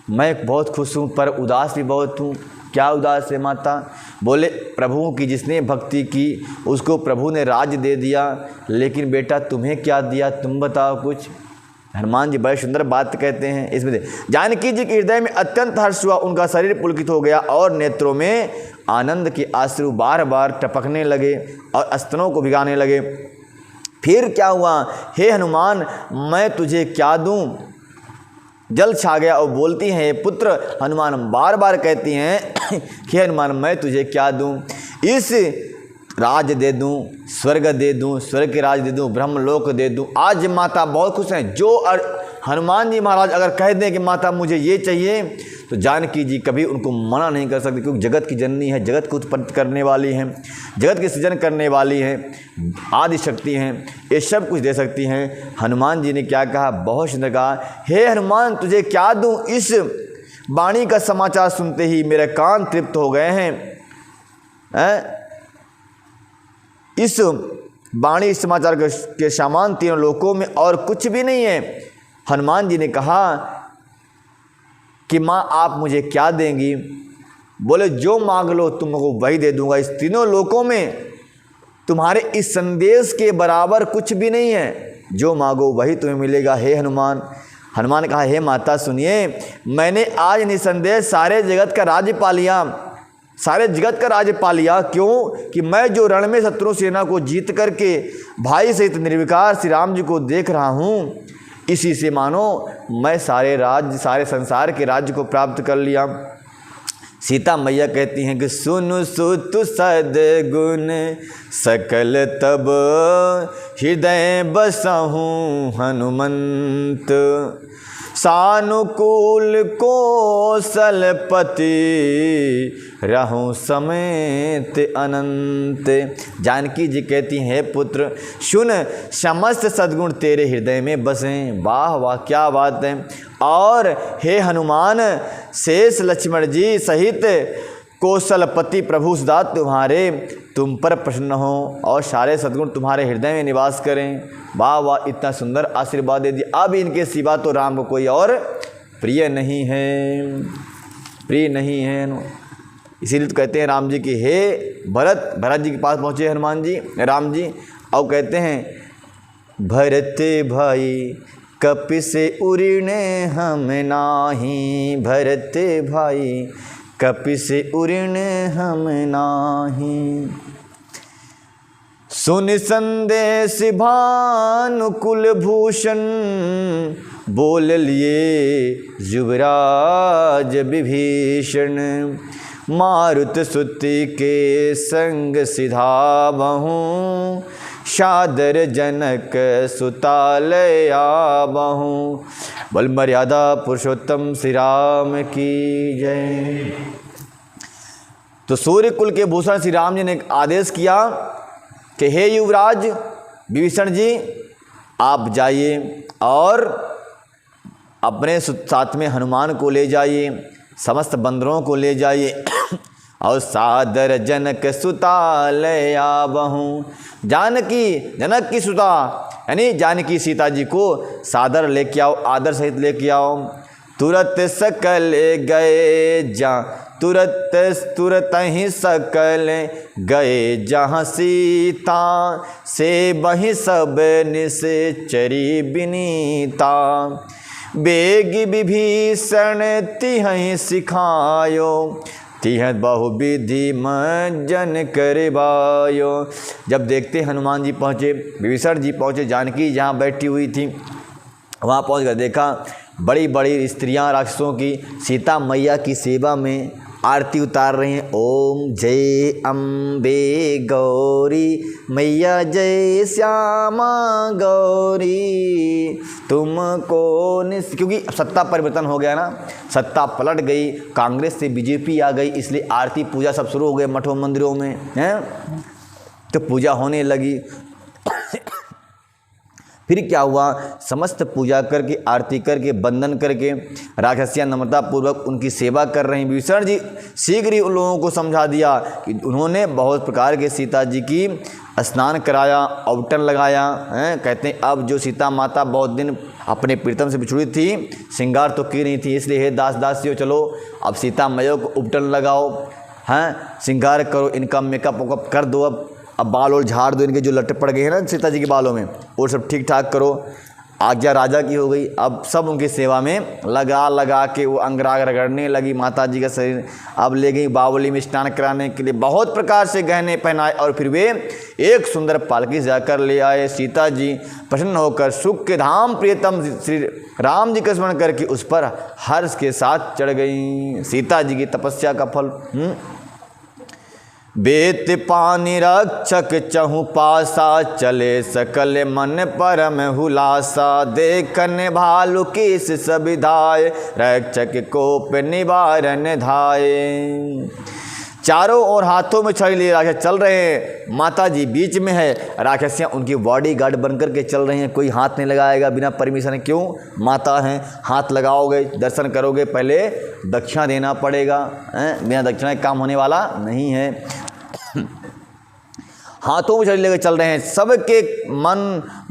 Speaker 1: मैं बहुत खुश हूँ पर उदास भी बहुत हूँ। क्या उदास है माता? बोले प्रभु की जिसने भक्ति की उसको प्रभु ने राज्य दे दिया, लेकिन बेटा तुम्हें क्या दिया, तुम बताओ कुछ। हनुमान जी बड़े सुंदर बात कहते हैं इसमें। जानकी जी के हृदय में अत्यंत हर्ष हुआ, उनका शरीर पुलकित हो गया और नेत्रों में आनंद के आंसू बार बार टपकने लगे और स्तनों को भिगाने लगे। फिर क्या हुआ? हे हनुमान, मैं तुझे क्या दूं? जल छा गया और बोलती हैं, पुत्र। हनुमान बार बार कहती हैं कि हनुमान मैं तुझे क्या दूं? इस राज दे दूं, स्वर्ग दे दूं, स्वर्ग के राज दे दूं, ब्रह्मलोक दे दूं। आज माता बहुत खुश हैं। जो हनुमान जी महाराज अगर कह दें कि माता मुझे ये चाहिए, तो जानकी जी कभी उनको मना नहीं कर सकती, क्योंकि जगत की जननी है, जगत को उत्पन्न करने वाली हैं, जगत के सृजन करने वाली हैं, आदि शक्ति हैं, ये सब कुछ दे सकती हैं। हनुमान जी ने क्या कहा? बहुत सुंदर कहा, हे हनुमान तुझे क्या दूं? इस वाणी का समाचार सुनते ही मेरे कान तृप्त हो गए हैं। इस वाणी समाचार के समान तीनों लोकों में और कुछ भी नहीं है। हनुमान जी ने कहा कि माँ आप मुझे क्या देंगी? बोले जो मांग लो तुमको वही दे दूंगा। इस तीनों लोकों में तुम्हारे इस संदेश के बराबर कुछ भी नहीं है, जो मांगो वही तुम्हें मिलेगा हे हनुमान। हनुमान ने कहा हे माता सुनिए, मैंने आज निसंदेह सारे जगत का राज्य पा लिया, सारे जगत का राज्य पा लिया। क्यों? कि मैं जो रण में शत्रु सेना को जीत करके भाई सहित निर्विकार श्री राम जी को देख रहा हूँ, इसी से मानो मैं सारे राज्य, सारे संसार के राज्य को प्राप्त कर लिया। सीता मैया कहती हैं कि सुनु सुत सद्गुण सकल तब हृदय बसहूँ हनुमंत, सानुकूल कौशलपति रहूं समेत अनंत। जानकी जी कहती हैं पुत्र सुन, समस्त सद्गुण तेरे हृदय में बसें। वाह वाह क्या बात है। और हे हनुमान, शेष लक्ष्मण जी सहित कौशलपति प्रभु सदा तुम्हारे तुम पर प्रसन्न हो और सारे सद्गुण तुम्हारे हृदय में निवास करें। वाह वाह, इतना सुंदर आशीर्वाद दे दिया। अब इनके सिवा तो राम को कोई और प्रिय नहीं है, प्रिय नहीं है। इसीलिए तो कहते हैं राम जी की हे भरत, भरत जी के पास पहुँचे हनुमान जी, राम जी, और कहते हैं भरत भाई कपि से उड़ने हम नाही, भरत भाई कपि से उड़ने हम नाही। सुन संदेश भानुकुल भूषण, बोल लिए युवराज विभीषण। मारुत सुति के संग सिधावहूँ, सादर जनक सुतालय आवहूँ। बल मर्यादा पुरुषोत्तम श्री राम की जय। तो सूर्य कुल के भूषण श्री राम जी ने आदेश किया कि हे युवराज विभीषण जी, आप जाइए और अपने साथ में हनुमान को ले जाइए, समस्त बंदरों को ले जाइए और सादर जनक सुतालय आवहूँ। जानकी, जनक की सुता यानी जानकी सीता जी को सादर लेके आओ, आदर सहित लेके आओ। तुरत सकल गए जा, तुरत तुरत ही सकल गए जहाँ सीता, से वही सब निश्चरी बिनीता। बेग विभीषण तिहं सिखायो, तिह बहुविधि मंजन करवायो। जब देखते हनुमान जी पहुँचे, विभीषण जी पहुँचे, जानकी जहाँ बैठी हुई थी वहाँ पहुँच कर देखा बड़ी बड़ी स्त्रियाँ राक्षसों की सीता मैया की सेवा में आरती उतार रही हैं। ओम जय अम्बे गौरी मैया, जय श्यामा गौरी तुमको क्योंकि सत्ता परिवर्तन हो गया ना, सत्ता पलट गई, कांग्रेस से बीजेपी आ गई, इसलिए आरती पूजा सब शुरू हो गए मठों मंदिरों में हैं, तो पूजा होने लगी। फिर क्या हुआ, समस्त पूजा करके आरती करके वंदन करके राक्षसियाँ नम्रता पूर्वक उनकी सेवा कर रही। विभीषण जी शीघ्र ही उन लोगों को समझा दिया कि उन्होंने बहुत प्रकार के सीता जी की स्नान कराया, औबटन लगाया हैं। कहते हैं अब जो सीता माता बहुत दिन अपने प्रीतम से बिछुड़ी थी, श्रृंगार तो की नहीं थी, इसलिए हे दास दासियों चलो अब सीता मैया को उपटन लगाओ, हैं श्रृंगार करो, इनका मेकअप वेकअप कर दो, अब बाल और झाड़ दो, इनके जो लट्टे पड़ गए हैं ना सीता जी के बालों में, वो सब ठीक ठाक करो। आज्ञा राजा की हो गई। अब सब उनकी सेवा में लगा लगा के वो अंगराग रगड़ने लगी माता जी का शरीर। अब ले गई बावली में स्नान कराने के लिए, बहुत प्रकार से गहने पहनाए और फिर वे एक सुंदर पालकी जाकर ले आए। सीता जी प्रसन्न होकर सुख के धाम प्रियतम श्री राम जी का स्मरण करके उस पर हर्ष के साथ चढ़ गई। सीता जी की तपस्या का फल। बेत पानी रक्षक चहु पासा, चले सकल मन परम हुलासा। देखन भालु किस सविधाय, रक्षक कोप निवारण धाये। चारों ओर हाथों में छड़ी लिए राक्षस चल रहे हैं, माता जी बीच में है, राक्षसियाँ उनकी बॉडी गार्ड बनकर के चल रही हैं। कोई हाथ नहीं लगाएगा बिना परमिशन, क्यों? माता हैं, हाथ लगाओगे दर्शन करोगे पहले दक्षिणा देना पड़ेगा, बिना दक्षिणा काम होने वाला नहीं है। हाथों में छड़ी लेकर चल रहे हैं, सबके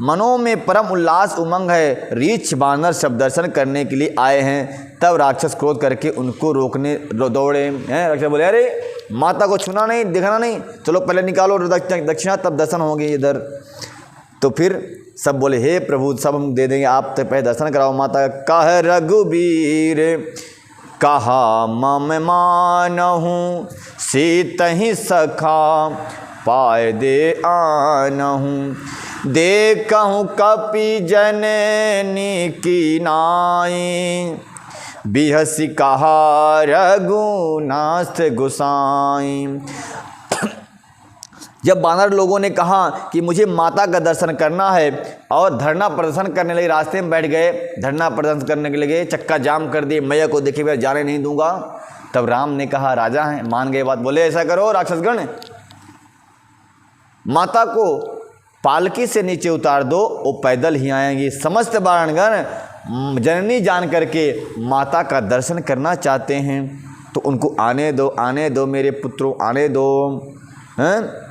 Speaker 1: मनों में परम उल्लास उमंग है। रीछ बानर सब दर्शन करने के लिए आए हैं। तब राक्षस क्रोध करके उनको रोकने दौड़े हैं। राक्षस बोले अरे माता को छूना नहीं, दिखाना नहीं, चलो पहले निकालो दक्षिणा, तब दर्शन होंगे इधर। तो फिर सब बोले हे प्रभु सब हम दे देंगे, आप तो पहले दर्शन कराओ माता का। कह रघुबीर कहा मम मानहूँ, सीतहि सखा पाय दे आनहूँ। देखहूँ कपि जननी की नाई, बिहसी कहा रघुनाथ गोसाई। जब बानर लोगों ने कहा कि मुझे माता का दर्शन करना है और धरना प्रदर्शन करने लगे, रास्ते में बैठ गए, धरना प्रदर्शन करने के लिए चक्का जाम कर दिए, मैया को देखे हुए जाने नहीं दूंगा। तब राम ने कहा राजा हैं, मान गए बात, बोले ऐसा करो राक्षसगण, माता को पालकी से नीचे उतार दो, वो पैदल ही आएंगी। समस्त वारणगण जननी जान करके माता का दर्शन करना चाहते हैं, तो उनको आने दो मेरे पुत्रों, आने दो। हैं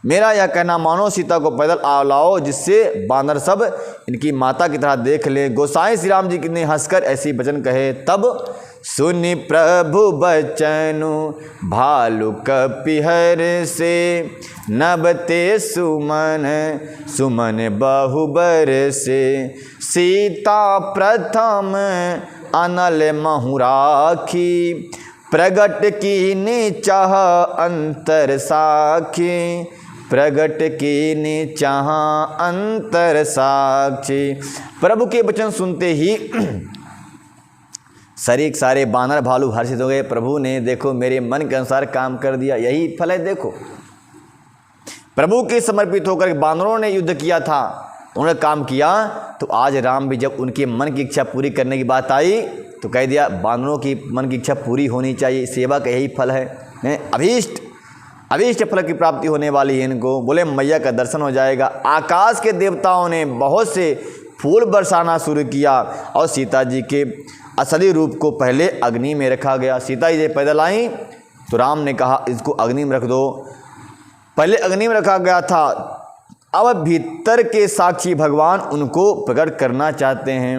Speaker 1: मेरा यह कहना मानो, सीता को पैदल लाओ, जिससे बानर सब इनकी माता की तरह देख लें। गोसाई श्री राम जी ने हंसकर ऐसी वचन कहे। तब सुनि प्रभु बचनु भालु कपिहर से, नबते सुमन सुमन बहुबर से। सीता प्रथम अनल महु राखी, प्रगट की चाह अंतर साखी, प्रगट की चाह अंतर साक्षी। प्रभु के वचन सुनते ही सारे बानर भालू हर्षित हो गए। प्रभु ने देखो मेरे मन के अनुसार काम कर दिया, यही फल है। देखो प्रभु के समर्पित होकर बानरों ने युद्ध किया था, उन्होंने काम किया, तो आज राम भी जब उनके मन की इच्छा पूरी करने की बात आई तो कह दिया बानरों की मन की इच्छा पूरी होनी चाहिए, सेवा का यही फल है। अभीष्ट फल की प्राप्ति होने वाली है इनको। बोले मैया का दर्शन हो जाएगा। आकाश के देवताओं ने बहुत से फूल बरसाना शुरू किया और सीता जी के असली रूप को पहले अग्नि में रखा गया। सीता जी पैदल आई तो राम ने कहा इसको अग्नि में रख दो। पहले अग्नि में रखा गया था, अब भीतर के साक्षी भगवान उनको प्रकट करना चाहते हैं,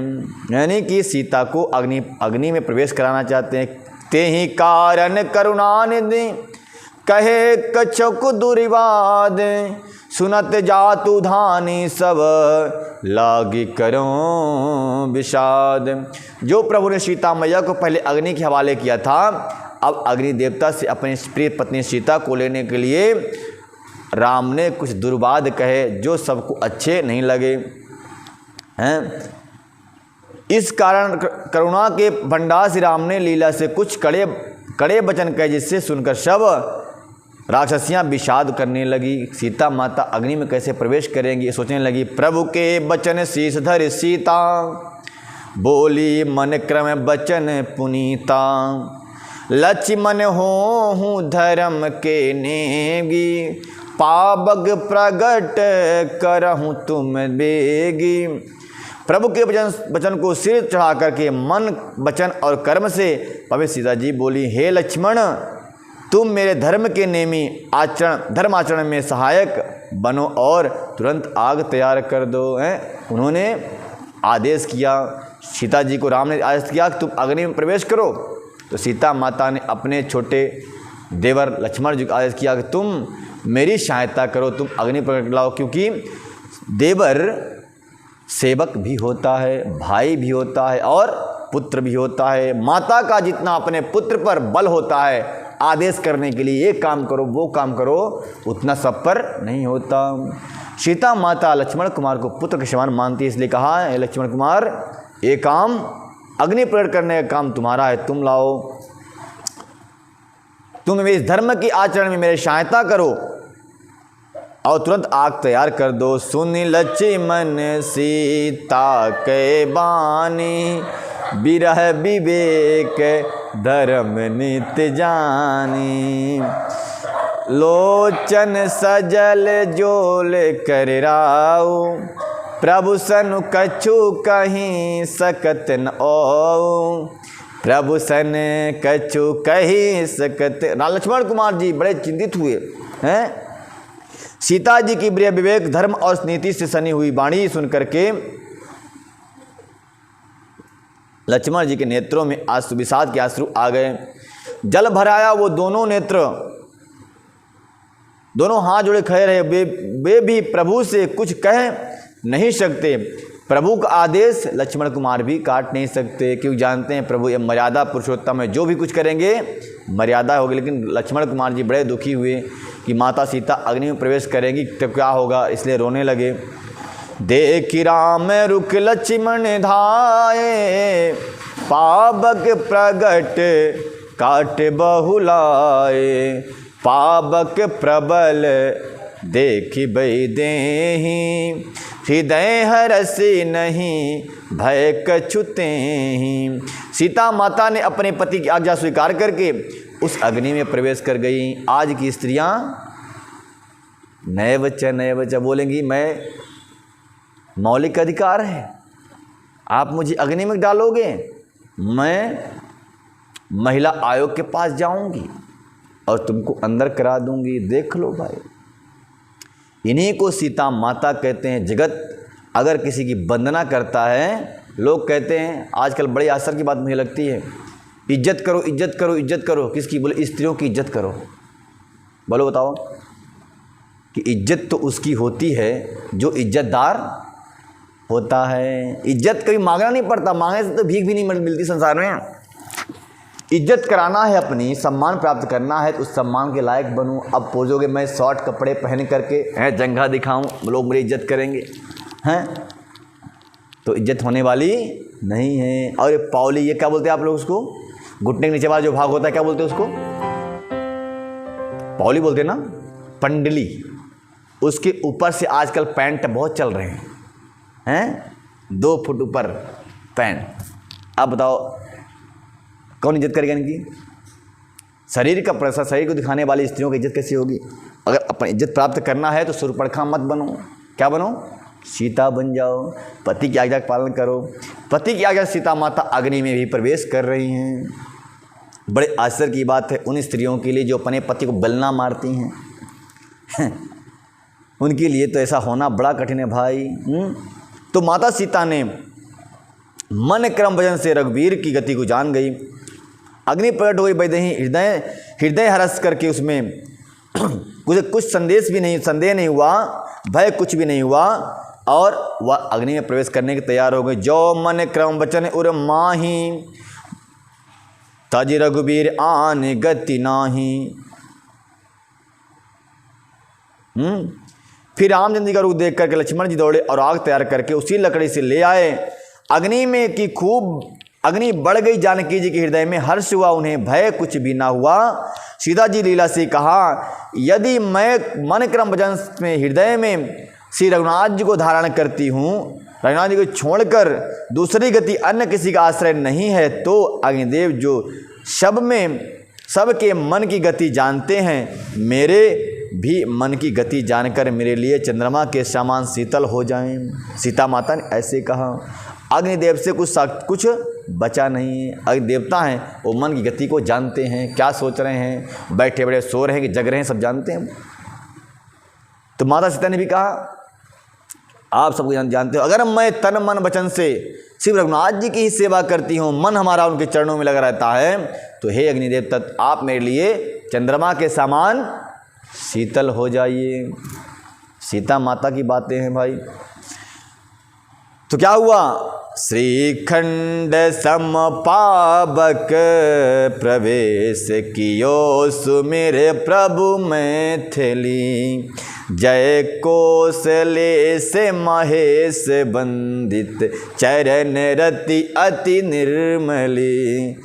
Speaker 1: यानी कि सीता को अग्नि में प्रवेश कराना चाहते हैं। ते ही कारण करुणानिधि कहे कछुक दुर्वाद, सुनत जातु धानी सब लागी करो विषाद। जो प्रभु ने सीता मैया को पहले अग्नि के हवाले किया था, अब अग्नि देवता से अपनी प्रिय पत्नी सीता को लेने के लिए राम ने कुछ दुर्वाद कहे जो सबको अच्छे नहीं लगे हैं। इस कारण करुणा के भंडार श्री राम ने लीला से कुछ कड़े वचन कहे, जिससे सुनकर सब राक्षसियाँ विषाद करने लगी। सीता माता अग्नि में कैसे प्रवेश करेंगी सोचने लगी। प्रभु के बचन शीश धर सीता, बोली मन क्रम बचन पुनीता। लक्ष्मण हो धर्म के नेगी, पावक प्रगट करहूँ तुम बेगी। प्रभु के वचन को सिर चढ़ा करके मन वचन और कर्म से पवित्र सीता जी बोली, हे लक्ष्मण तुम मेरे धर्म के नेमी धर्म आचरण में सहायक बनो और तुरंत आग तैयार कर दो। उन्होंने आदेश किया, सीता जी को राम ने आदेश किया कि तुम अग्नि में प्रवेश करो। तो सीता माता ने अपने छोटे देवर लक्ष्मण जी को आदेश किया कि तुम मेरी सहायता करो, तुम अग्नि प्रकट लाओ, क्योंकि देवर सेवक भी होता है, भाई भी होता है और पुत्र भी होता है। माता का जितना अपने पुत्र पर बल होता है आदेश करने के लिए, ये काम करो वो काम करो, उतना सब पर नहीं होता। सीता माता लक्ष्मण कुमार को पुत्र के समान मानती है, इसलिए कहा है लक्ष्मण कुमार ये काम अग्नि प्रकट करने का काम तुम्हारा है, तुम लाओ, तुम मेरे धर्म की आचरण में मेरी सहायता करो और तुरंत आग तैयार कर दो। सुन लक्ष्मण सीता के बानी, बिरह विवेक धर्म नित्य जानी। लोचन सजल जोल कर राऊ, प्रभु सन कछु कहीं सकत न ओ। प्रभु सन कछु कहीं सकत। लक्ष्मण कुमार जी बड़े चिंतित हुए हैं सीता जी की प्रिय विवेक, धर्म और नीति से सनी हुई वाणी सुन करके लक्ष्मण जी के नेत्रों में विषाद के अश्रु आ गए। जल भराया वो दोनों नेत्र, दोनों हाथ जोड़े खड़े रहे। वे भी प्रभु से कुछ कह नहीं सकते। प्रभु का आदेश लक्ष्मण कुमार भी काट नहीं सकते, क्योंकि जानते हैं प्रभु ये मर्यादा पुरुषोत्तम है, जो भी कुछ करेंगे मर्यादा होगी। लेकिन लक्ष्मण कुमार जी बड़े दुखी हुए कि माता सीता अग्नि में प्रवेश करेंगी तो क्या होगा, इसलिए रोने लगे। देखि राम रुक लक्ष्मण धाये, पावक प्रगट काट बहुलाए। पावक प्रबल देखि भय देहि, हृदय हरसि नहीं भय कछुतेहि। सीता माता ने अपने पति की आज्ञा स्वीकार करके उस अग्नि में प्रवेश कर गई। आज की स्त्रियां नए बच्चा बोलेंगी मैं मौलिक अधिकार है, आप मुझे अग्नि में डालोगे, मैं महिला आयोग के पास जाऊंगी और तुमको अंदर करा दूंगी। देख लो भाई, इन्हीं को सीता माता कहते हैं। जगत अगर किसी की वंदना करता है, लोग कहते हैं, आजकल बड़ी आश्चर्य की बात मुझे लगती है, इज्जत करो इज्जत करो इज्जत करो। किसकी? बोले स्त्रियों की इज्जत करो। बोलो बताओ कि इज्जत तो उसकी होती है जो इज्जतदार होता है। इज्जत कभी मांगना नहीं पड़ता, मांगने से तो भीख भी नहीं मिलती संसार में। इज्जत कराना है, अपनी सम्मान प्राप्त करना है तो उस सम्मान के लायक बनूं। अब पोजोगे मैं शॉर्ट कपड़े पहन करके हैं जंघा दिखाऊं, लोग मेरी इज्जत करेंगे हैं, तो इज्जत होने वाली नहीं है। और ये पौली, ये क्या बोलते हैं आप लोग उसको, घुटने के नीचे वाला जो भाग होता है, क्या बोलते हैं उसको? पौली बोलते हैं ना, पंडली। उसके ऊपर से आजकल पैंट बहुत चल रहे हैं 2 फुट ऊपर पैंट। अब बताओ कौन इज्जत करेगा इनकी? शरीर का प्रसार, शरीर को दिखाने वाली स्त्रियों की इज्जत कैसी होगी? अगर अपनी इज्जत प्राप्त करना है तो सुरपड़खा मत बनो। क्या बनो? सीता बन जाओ। पति की आज्ञा का पालन करो। पति की आज्ञा सीता माता अग्नि में भी प्रवेश कर रही हैं। बड़े आश्चर्य की बात है उन स्त्रियों के लिए जो अपने पति को बेलना मारती हैं उनके लिए तो ऐसा होना बड़ा कठिन है भाई। तो माता सीता ने मन क्रम वजन से रघुवीर की गति को जान गई। अग्नि प्रकट हो गई वैदेही, हृदय हरस करके उसमें कुछ संदेह नहीं हुआ, भय कुछ भी नहीं हुआ और वह अग्नि में प्रवेश करने के तैयार हो गए। जो मन क्रम वचन उर माही, तज रघुवीर आन गति नाही। फिर रामचंद्र जी का रूप देख करके लक्ष्मण जी दौड़े और आग तैयार करके उसी लकड़ी से ले आए। अग्नि में की खूब अग्नि बढ़ गई। जानकी जी के हृदय में हर्ष हुआ, उन्हें भय कुछ भी ना हुआ। सीता जी लीला से कहा, यदि मैं मन क्रम वचन में हृदय में श्री रघुनाथ जी को धारण करती हूँ, रघुनाथ जी को छोड़कर दूसरी गति अन्य किसी का आश्रय नहीं है, तो अग्निदेव जो सबके मन की गति जानते हैं, मेरे भी मन की गति जानकर मेरे लिए चंद्रमा के समान शीतल हो जाएं। सीता माता ने ऐसे कहा। अग्निदेव से कुछ बचा नहीं है। अग्निदेवता हैं, वो मन की गति को जानते हैं, क्या सोच रहे हैं, बैठे बड़े सो रहे हैं कि जग रहे हैं, सब जानते हैं। तो माता सीता ने भी कहा, आप सबको जानते हो, अगर मैं तन मन वचन से शिव रघुनाथ जी की ही सेवा करती हूँ, मन हमारा उनके चरणों में लगा रहता है, तो हे अग्निदेव तत् आप मेरे लिए चंद्रमा के समान शीतल हो जाइए। सीता माता की बातें हैं भाई। तो क्या हुआ? श्रीखंड सम पावक प्रवेश कियो सुमिर प्रभु मैथिली। जय कौशले से महेश बंदित चरण रति अति निर्मली।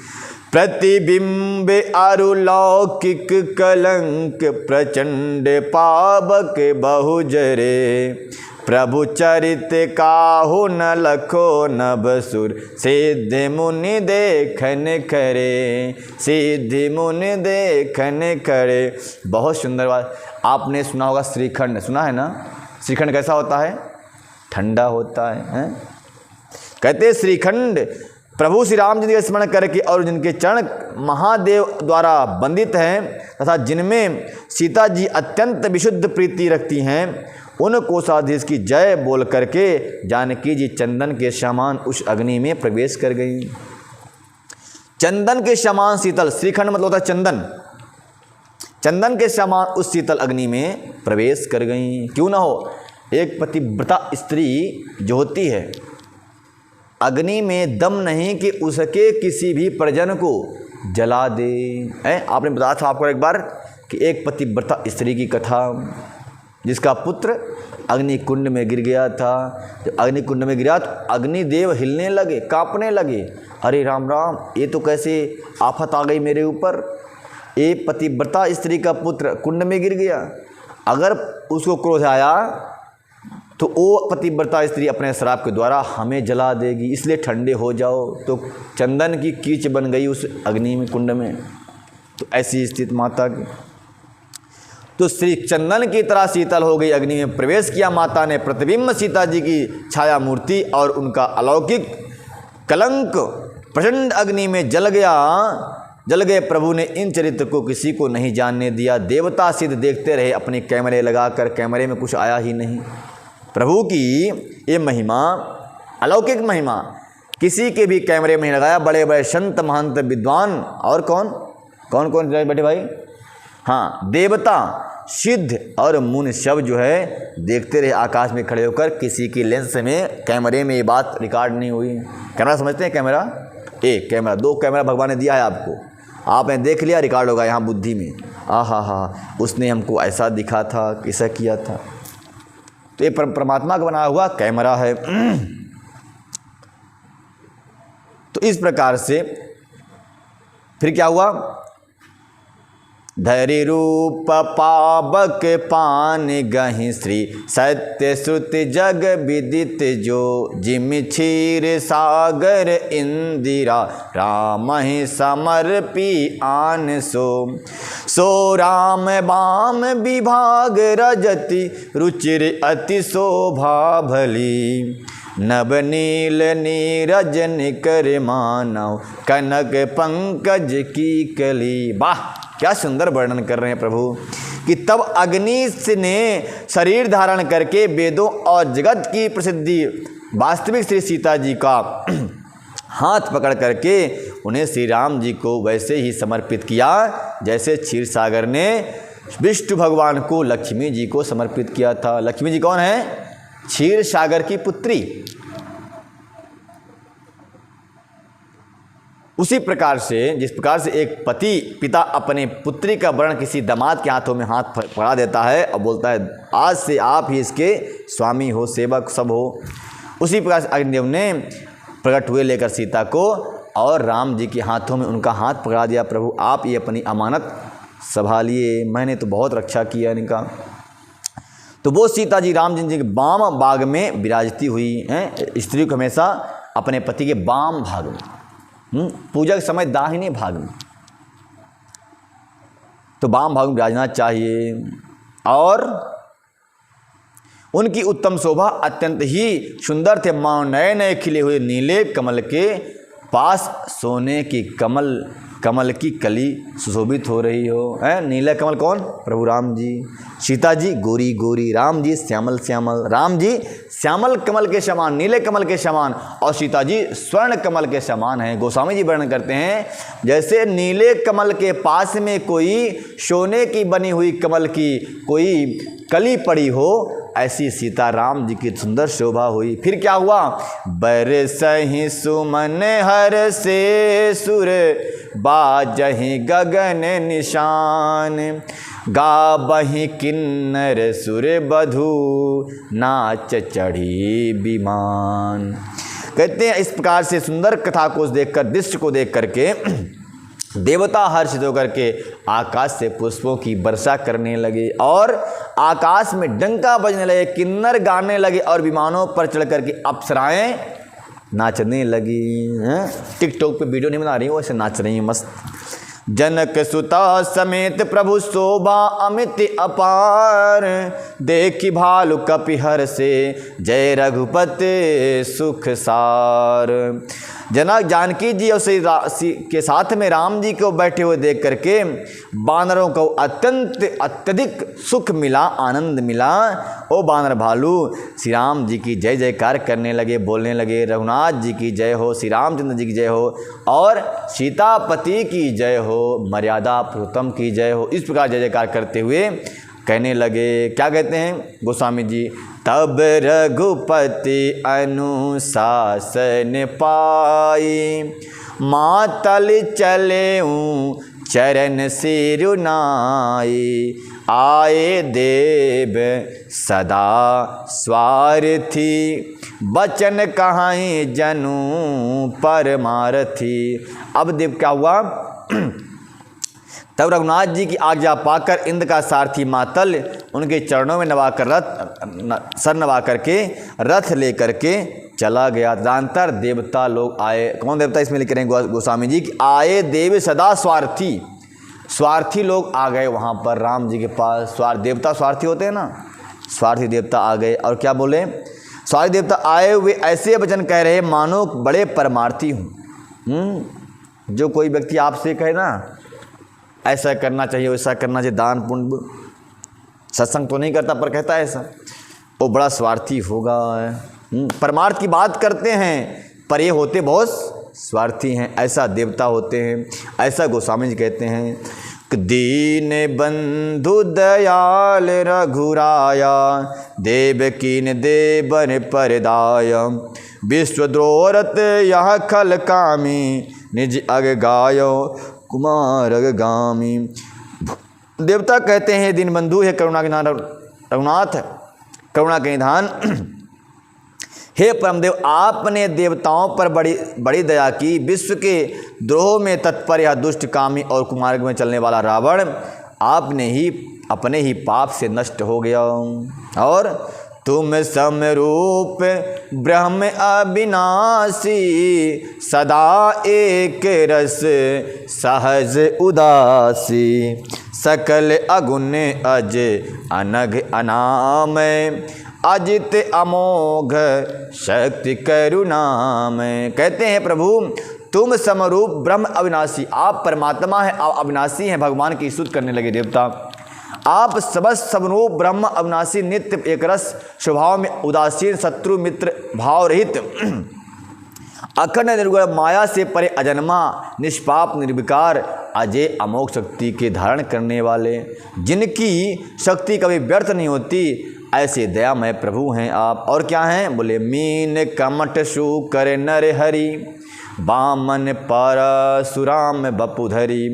Speaker 1: प्रतिबिंब अरुलौकिक कलंक प्रचंड पावक बहुजरे। प्रभु चरित काहु न लखो नभसुर सिद्धि मुनि देखन करे। सिद्धि मुनि देखन करे। बहुत सुंदर बात। आपने सुना होगा श्रीखंड, सुना है ना? श्रीखंड कैसा होता है? ठंडा होता है, हैं? कहते श्रीखंड प्रभु श्री राम जी का स्मरण करके और जिनके चरण महादेव द्वारा वंदित हैं तथा जिनमें सीता जी अत्यंत विशुद्ध प्रीति रखती हैं, उन कोषाधीश की जय बोल करके जानकी जी चंदन के समान उस अग्नि में प्रवेश कर गई। चंदन के समान शीतल, श्रीखंड मतलब होता है चंदन, चंदन के समान उस शीतल अग्नि में प्रवेश कर गई। क्यों ना हो, एक पतिव्रता स्त्री जो होती है, अग्नि में दम नहीं कि उसके किसी भी परिजन को जला दे। आपने बताया था आपको एक बार कि एक पतिव्रता स्त्री की कथा, जिसका पुत्र अग्नि कुंड में गिर गया था। जब अग्नि कुंड में गिरा तो अग्निदेव हिलने लगे, कांपने लगे, अरे राम राम, ये तो कैसे आफत आ गई मेरे ऊपर। एक पतिव्रता स्त्री का पुत्र कुंड में गिर गया, अगर उसको क्रोध आया तो वो पतिव्रता स्त्री अपने श्राप के द्वारा हमें जला देगी, इसलिए ठंडे हो जाओ। तो चंदन की कीच बन गई उस अग्नि में, कुंड में। तो ऐसी स्थिति माता की, तो श्री चंदन की तरह शीतल हो गई, अग्नि में प्रवेश किया माता ने। प्रतिबिंब सीता जी की छाया मूर्ति और उनका अलौकिक कलंक प्रचंड अग्नि में जल गए। प्रभु ने इन चरित्र को किसी को नहीं जानने दिया। देवता सिद्ध देखते रहे अपने कैमरे लगाकर, कैमरे में कुछ आया ही नहीं। प्रभु की ये महिमा, अलौकिक महिमा किसी के भी कैमरे में नहीं लगाया। बड़े बड़े संत महंत विद्वान और कौन बैठे भाई, हाँ, देवता सिद्ध और मुनि सब जो है देखते रहे आकाश में खड़े होकर। किसी की लेंस में, कैमरे में ये बात रिकॉर्ड नहीं हुई। कैमरा समझते हैं, कैमरा एक कैमरा, दो कैमरा भगवान ने दिया है आपको, आपने देख लिया, रिकॉर्ड होगा यहाँ बुद्धि में। हा, उसने हमको ऐसा दिखा था, कैसा किया था। तो ये परमात्मा का बनाया हुआ कैमरा है। तो इस प्रकार से फिर क्या हुआ, धरि रूप पावक पान गहि श्री सत्य श्रुति जग विदित जो जिम क्षीर सागर इंदिरा राम ही समर्पी आन सो राम बाम विभाग रजति रुचिर अति शोभा भली नभ नील नीरज निकर मानव कनक पंकज की कली। वाह, क्या सुंदर वर्णन कर रहे हैं प्रभु कि तब अग्नि ने शरीर धारण करके वेदों और जगत की प्रसिद्धि वास्तविक श्री सीता जी का हाथ पकड़ करके उन्हें श्री राम जी को वैसे ही समर्पित किया जैसे क्षीर सागर ने विष्णु भगवान को लक्ष्मी जी को समर्पित किया था। लक्ष्मी जी कौन है? क्षीर सागर की पुत्री। उसी प्रकार से, जिस प्रकार से एक पिता अपने पुत्री का वर्ण किसी दामाद के हाथों में हाथ पकड़ा देता है और बोलता है आज से आप ही इसके स्वामी हो, सेवक सब हो, उसी प्रकार से अग्निदेव ने प्रकट हुए लेकर सीता को और राम जी के हाथों में उनका हाथ पकड़ा दिया। प्रभु आप ये अपनी अमानत संभालिए, मैंने तो बहुत रक्षा किया इनका। तो वो सीता जी राम जी के बाम भाग में विराजती हुई हैं। स्त्री को हमेशा अपने पति के बाम भाग में, पूजा के समय दाहिने भाग में, तो बाम भाग में विराजना चाहिए। और उनकी उत्तम शोभा अत्यंत ही सुंदर थे। मानो नए नए खिले हुए नीले कमल के पास सोने की कमल की कली सुशोभित हो रही हो। है नीला कमल कौन? प्रभु राम जी। सीता जी गोरी गोरी, राम जी श्यामल श्यामल। राम जी श्यामल कमल के समान, नीले कमल के समान, और सीता जी स्वर्ण कमल के समान हैं। गोस्वामी जी वर्णन करते हैं जैसे नीले कमल के पास में कोई सोने की बनी हुई कमल की कोई कली पड़ी हो, ऐसी सीता राम जी की सुंदर शोभा हुई। फिर क्या हुआ? बरसहि सुमन हर से सुर बाजहि गगन निशान गाबहि किन्नर सुर बधू नाच चढ़ी विमान। कहते हैं इस प्रकार से सुंदर कथा को देखकर, दृश्य को देख करके देवता हर्षित होकर के आकाश से पुष्पों की वर्षा करने लगे और आकाश में डंका बजने लगे, किन्नर गाने लगे और विमानों पर चढ़ करके अप्सराएं नाचने लगी। टिकटॉक पे वीडियो नहीं बना रही हूँ, ऐसे नाच रही हैं मस्त। जनक सुता समेत प्रभु शोभा अमित अपार देखी भालु कपिहर से, जय रघुपति सुख सार। जनक जानकी जी और श्री के साथ में राम जी को बैठे हुए देख करके बानरों को अत्यधिक सुख मिला, आनंद मिला। ओ बानर भालू श्री राम जी की जय जयकार करने लगे, बोलने लगे रघुनाथ जी की जय हो, श्री रामचंद्र जी की जय हो और सीतापति की जय हो, मर्यादा पुरुषोत्तम की जय हो। इस प्रकार जय जयकार करते हुए कहने लगे, क्या कहते हैं गोस्वामी जी, तब रघुपति अनुशासन पाई, मातल चलेऊं चरण सिरुनाई, आए देव सदा स्वार्थी, बचन कहाई जनु परमारथी। अब देव क्या हुआ, तब रघुनाथ जी की आज्ञा पाकर इंद्र का सारथी मातल उनके चरणों में सर नवा करके रथ लेकर के चला गया। तदनंतर देवता लोग आए। कौन देवता इसमें लिख रहे हैं गोस्वामी जी कि आए देव सदा स्वार्थी, स्वार्थी लोग आ गए वहाँ पर राम जी के पास। देवता स्वार्थी होते हैं ना, स्वार्थी देवता आ गए और क्या बोले, स्वार्थी देवता आए हुए ऐसे वचन कह रहे मानो बड़े परमार्थी हूँ। जो कोई व्यक्ति आपसे कहे ना ऐसा करना चाहिए, वैसा करना चाहिए, दान पुण्य, सत्संग तो नहीं करता पर कहता है ऐसा, वो बड़ा स्वार्थी होगा। परमार्थ की बात करते हैं पर ये होते बहुत स्वार्थी हैं, ऐसा देवता होते हैं। ऐसा गोस्वामी जी कहते हैं, दीन बंधु दयाल रघुराया, देवकीन देवन परदाया, विश्वद्रोरत यह खल कामी, निज अग गायो कुमार गामी। देवता कहते हैं दीन बंधु है करुणा के निधान रघुनाथ, करुणा के निधान हे परमदेव, आपने देवताओं पर बड़ी दया की। विश्व के द्रोह में तत्पर यह दुष्ट कामी और कुमार्ग में चलने वाला रावण आपने ही अपने ही पाप से नष्ट हो गया। और तुम समरूप ब्रह्म अविनाशी, सदा एक रस सहज उदासी, सकल अगुण अज अनघ अनाम, अजित अमोघ शक्ति करुणाम। कहते हैं प्रभु तुम समरूप ब्रह्म अविनाशी, आप परमात्मा हैं, आप अविनाशी हैं। भगवान की स्तुति करने लगे देवता। आप समरूप ब्रह्म अविनाशी, नित्य एकरस स्वभाव में उदासीन, शत्रु मित्र भाव रहित, अखंड निर्गुण, माया से परे अजन्मा, निष्पाप निर्विकार, अजय अमोघ शक्ति के धारण करने वाले, जिनकी शक्ति कभी व्यर्थ नहीं होती, ऐसे दयामय प्रभु हैं आप। और क्या हैं, बोले मीन कमठ शूकर नर हरि, बामन परशुराम बपुधरी,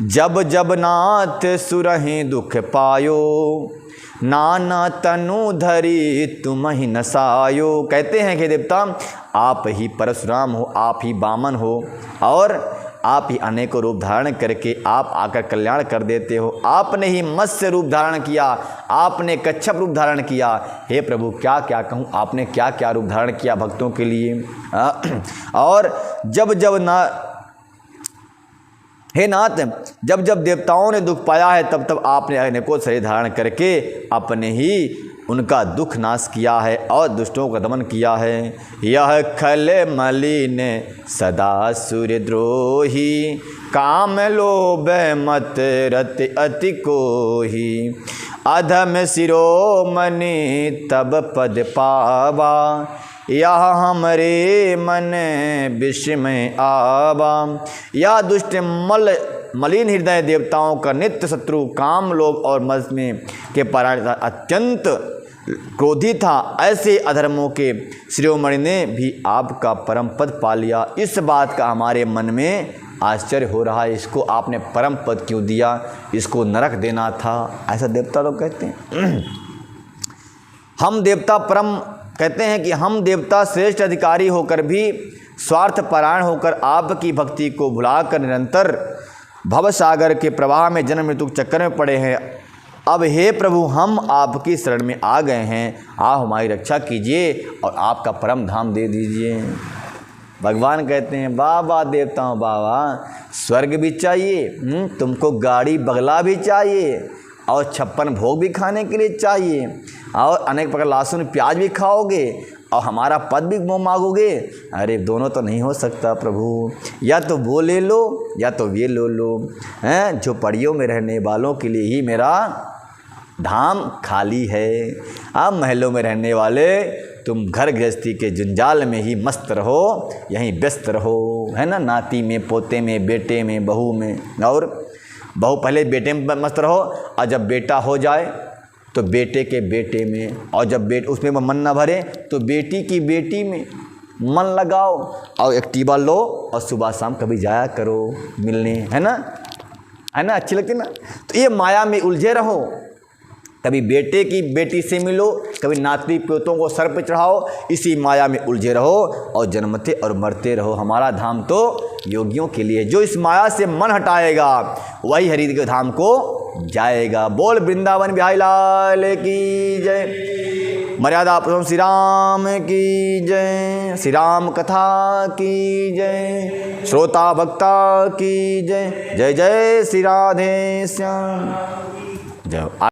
Speaker 1: जब जब नाथ सुरहि दुख पायो, नाना तनु धरी तुम ही नसायो। कहते हैं कि देवता आप ही परशुराम हो, आप ही बामन हो और आप ही अनेकों रूप धारण करके आप आकर कल्याण कर देते हो। आपने ही मत्स्य रूप धारण किया, आपने कच्छप रूप धारण किया। हे प्रभु क्या क्या कहूँ, आपने क्या क्या रूप धारण किया भक्तों के लिए। और जब जब ना हे नाथ, जब जब देवताओं ने दुख पाया है तब तब आपने अनेकों शरीर धारण करके अपने ही उनका दुख नाश किया है और दुष्टों का दमन किया है। यह खल मलिन सदा सूर्यद्रोही, काम लोभ मत रति अति कोही, अधम शिरोमणि तब पद पावा, यह हमरे मन विषमय आवा। यह दुष्ट मलिन हृदय देवताओं का नित्य शत्रु, काम लोभ और मद में के परायण अत्यंत क्रोधी था। ऐसे अधर्मों के शिरोमणि ने भी आपका परम पद पा लिया। इस बात का हमारे मन में आश्चर्य हो रहा है, इसको आपने परम पद क्यों दिया, इसको नरक देना था, ऐसा देवता लोग कहते हैं। हम देवता परम कहते हैं कि हम देवता श्रेष्ठ अधिकारी होकर भी स्वार्थ परायण होकर आपकी भक्ति को भुलाकर निरंतर भवसागर के प्रवाह में जन्म मृत्यु चक्कर में पड़े हैं। अब हे प्रभु हम आपकी शरण में आ गए हैं, आप हमारी रक्षा कीजिए और आपका परम धाम दे दीजिए। भगवान कहते हैं बाबा देवताओं बाबा, स्वर्ग भी चाहिए, तुमको गाड़ी बंगला भी चाहिए, और 56 भोग भी खाने के लिए चाहिए, और अनेक प्रकार लहसुन प्याज भी खाओगे और हमारा पद भी मांगोगे। अरे दोनों तो नहीं हो सकता प्रभु, या तो वो ले लो या तो ये लो हैं। झोपड़ियों में रहने वालों के लिए ही मेरा धाम खाली है। आप महलों में रहने वाले तुम घर गृहस्थी के जंजाल में ही मस्त रहो, यहीं व्यस्त रहो, है ना, नाती में, पोते में, बेटे में, बहू में। और बहू पहले बेटे में मस्त रहो, और जब बेटा हो जाए तो बेटे के बेटे में, और जब उसमें मन न भरे तो बेटी की बेटी में मन लगाओ, और एक्टिवा लो और सुबह शाम कभी जाया करो मिलने, है ना, अच्छी लगती ना। तो ये माया में उलझे रहो, कभी बेटे की बेटी से मिलो, कभी नाती पोतों को सर पर चढ़ाओ, इसी माया में उलझे रहो और जन्मते और मरते रहो। हमारा धाम तो योगियों के लिए, जो इस माया से मन हटाएगा वही हरि के धाम को जाएगा। बोल वृंदावन बिहारी लाल की जय, मर्यादा पुरुषोत्तम श्री राम की जय, श्री राम कथा की जय, श्रोता भक्ता की जय। जय जय श्री राधे श्याम जय।